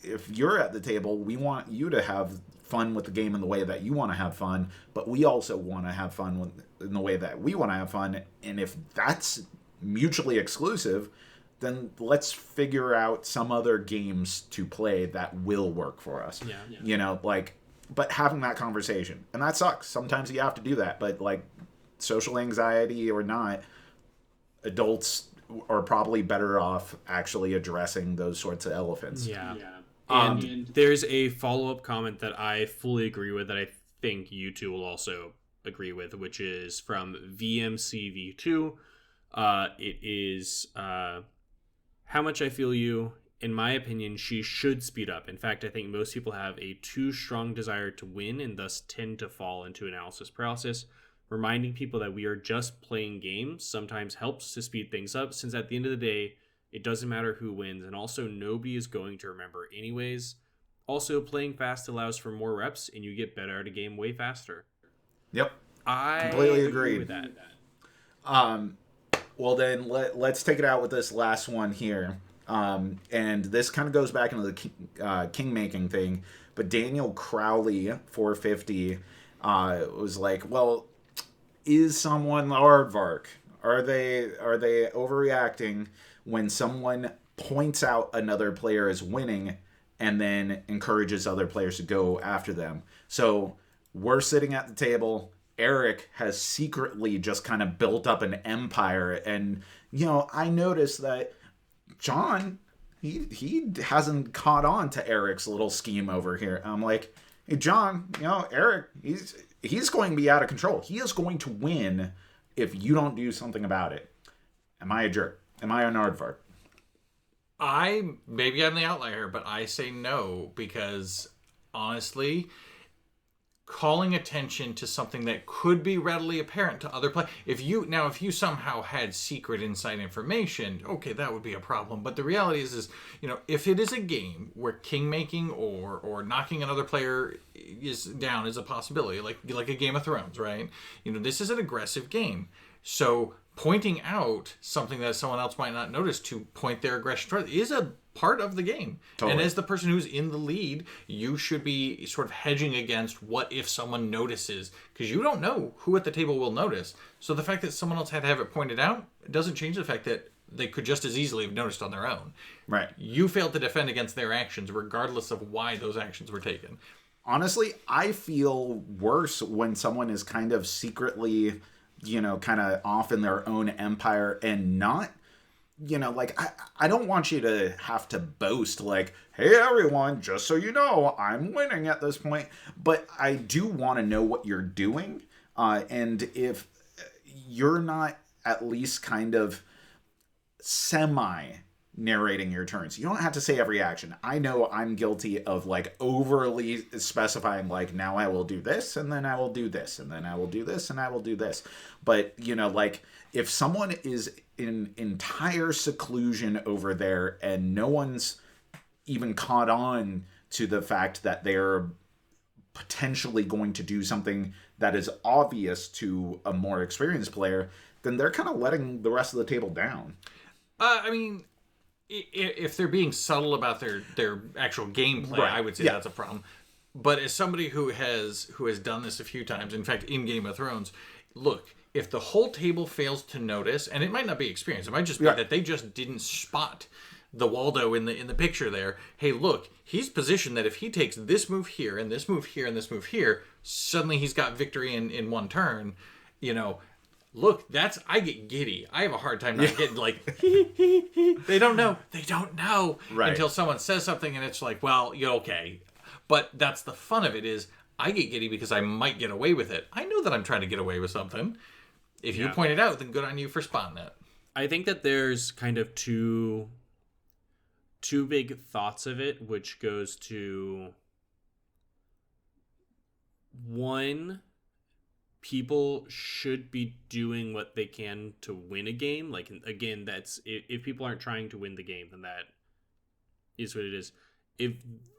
if you're at the table, we want you to have fun with the game in the way that you want to have fun, but we also want to have fun in the way that we want to have fun, and if that's mutually exclusive, then let's figure out some other games to play that will work for us. Yeah. But having that conversation. And that sucks. Sometimes you have to do that. But, social anxiety or not, adults are probably better off actually addressing those sorts of elephants. Yeah. And there's a follow-up comment that I fully agree with that I think you two will also agree with, which is from VMCV2. It is... how much I feel you. In my opinion, she should speed up. In fact, I think most people have a too strong desire to win and thus tend to fall into analysis paralysis. Reminding people that we are just playing games sometimes helps to speed things up, since at the end of the day, it doesn't matter who wins, and also nobody is going to remember anyways. Also, playing fast allows for more reps, and you get better at a game way faster. Yep. I completely agree with that. Well, then let's take it out with this last one here. And this kind of goes back into the king-making thing. But Daniel Crowley, 450, was like, well, is someone aardvark? Are they overreacting when someone points out another player as winning and then encourages other players to go after them? So we're sitting at the table. Eric has secretly just kind of built up an empire, and I noticed that John, he hasn't caught on to Eric's little scheme over here. I'm like, hey John, Eric, he's going to be out of control. He is going to win if you don't do something about it. Am I a jerk? Am I an aardvark? Maybe I'm the outlier, but I say no, because honestly, calling attention to something that could be readily apparent to other players. If you somehow had secret inside information, okay, that would be a problem. But the reality is, if it is a game where kingmaking or knocking another player is down is a possibility, like a Game of Thrones, right? This is an aggressive game. So pointing out something that someone else might not notice to point their aggression toward is a part of the game. Totally. And as the person who's in the lead, you should be sort of hedging against what if someone notices, because you don't know who at the table will notice. So the fact that someone else had to have it pointed out doesn't change the fact that they could just as easily have noticed on their own. Right. You failed to defend against their actions regardless of why those actions were taken. Honestly, I feel worse when someone is kind of secretly, kind of off in their own empire and not, I don't want you to have to boast like, hey, everyone, just so you know, I'm winning at this point. But I do want to know what you're doing. And if you're not at least kind of narrating your turns. You don't have to say every action. I know I'm guilty of overly specifying now I will do this and then I will do this and then I will do this and I will do this. But if someone is in entire seclusion over there and no one's even caught on to the fact that they're potentially going to do something that is obvious to a more experienced player, then they're kind of letting the rest of the table down. If they're being subtle about their actual gameplay, right. I would say that's a problem. But as somebody who has done this a few times, in fact, in Game of Thrones, look, if the whole table fails to notice, and it might not be experience, it might just be that they just didn't spot the Waldo in the picture there. Hey, look, he's positioned that if he takes this move here and this move here and this move here, suddenly he's got victory in one turn. Look, I get giddy. I have a hard time not getting they don't know. They don't know until someone says something and it's like, well, you're okay. But that's the fun of it is I get giddy because I might get away with it. I know that I'm trying to get away with something. If you point it out, then good on you for spotting it. I think that there's kind of two big thoughts of it, which goes to one, people should be doing what they can to win a game. Again, that's if people aren't trying to win the game, then that is what it is. If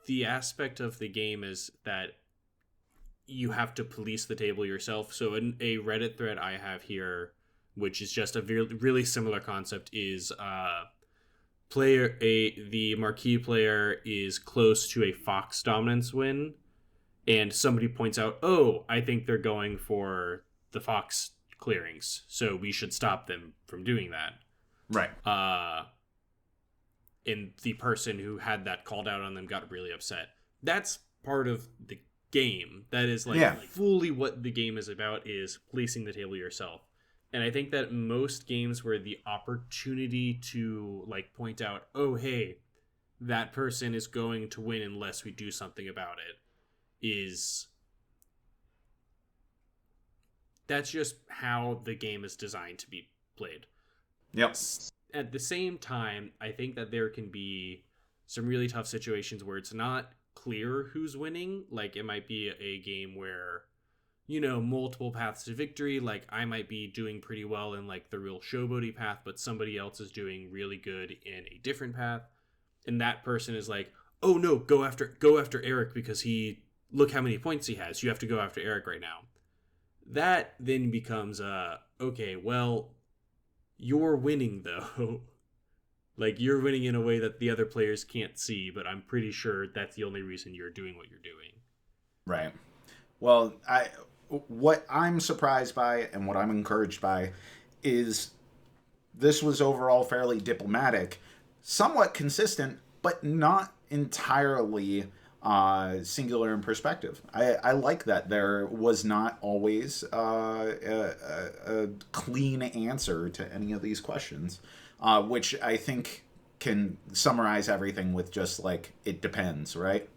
the aspect of the game is that you have to police the table yourself. So in a Reddit thread I have here, which is just a really similar concept, is the marquee player is close to a Fox dominance win, and somebody points out, oh, I think they're going for the Fox clearings, so we should stop them from doing that. Right. And the person who had that called out on them got really upset. That's part of the game. That is fully what the game is about, is policing the table yourself. And I think that most games where the opportunity to point out, oh, hey, that person is going to win unless we do something about it, that's just how the game is designed to be played. Yep. At the same time, I think that there can be some really tough situations where it's not clear who's winning. It might be a game where, multiple paths to victory. I might be doing pretty well in the real showboaty path, but somebody else is doing really good in a different path. And that person is like, oh no, go after Eric because look how many points he has. You have to go after Eric right now. That then becomes okay, well, you're winning though. Like, you're winning in a way that the other players can't see, but I'm pretty sure that's the only reason you're doing what you're doing. Right. Well, what I'm surprised by and what I'm encouraged by is this was overall fairly diplomatic, somewhat consistent, but not entirely singular in perspective. I like that there was not always a clean answer to any of these questions, which I think can summarize everything with just like, it depends, right?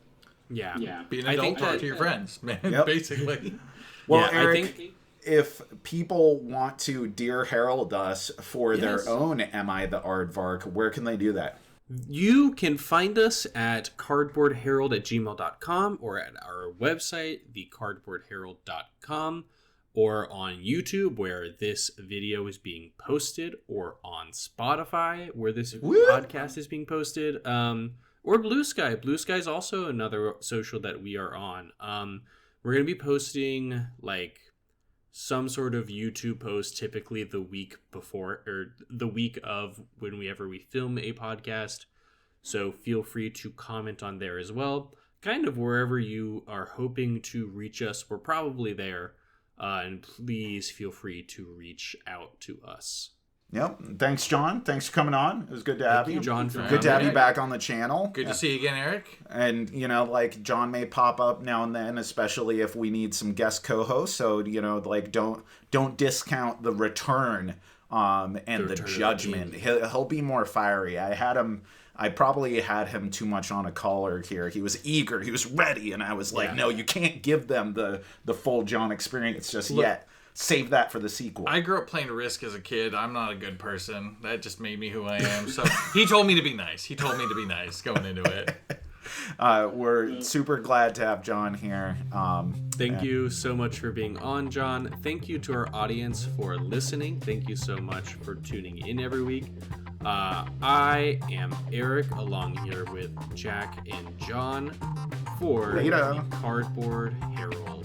Yeah. Be an adult, talk to your friends, man. Yep. Basically. Well, Yeah, Eric, I think if people want to Dear Herald us for Yes. their own Am I the Aardvark, where can they do that? you can find us at cardboardherald@gmail.com or at our website, thecardboardherald.com, or on YouTube, where this video is being posted, or on Spotify, where this podcast is being posted, or Blue Sky. Blue Sky is also another social that we are on. We're going to be posting, like, some sort of YouTube post typically the week before, or the week of whenever we film a podcast. So feel free to comment on there as well. Kind of wherever you are hoping to reach us, we're probably there. And please feel free to reach out to us. Yep. Thanks, John. Thanks for coming on. It was good to have you. Thank you, John, for good to have coming. you back on the channel. Good to see you again, Eric. And, you know, like, John may pop up now and then, especially if we need some guest co-hosts. So, you know, like, don't discount the return and the judgment. He'll be more fiery. I probably had him too much on a collar here. He was eager. He was ready. And I was like, no, you can't give them the full John experience just yet. Save that for the sequel. I grew up playing Risk as a kid. I'm not a good person. That just made me who I am. So he told me to be nice. He told me to be nice going into it. We're super glad to have John here. Thank you so much for being on, John. Thank you to our audience for listening. Thank you so much for tuning in every week. I am Eric, along here with Jack and John for Later. the Cardboard Herald.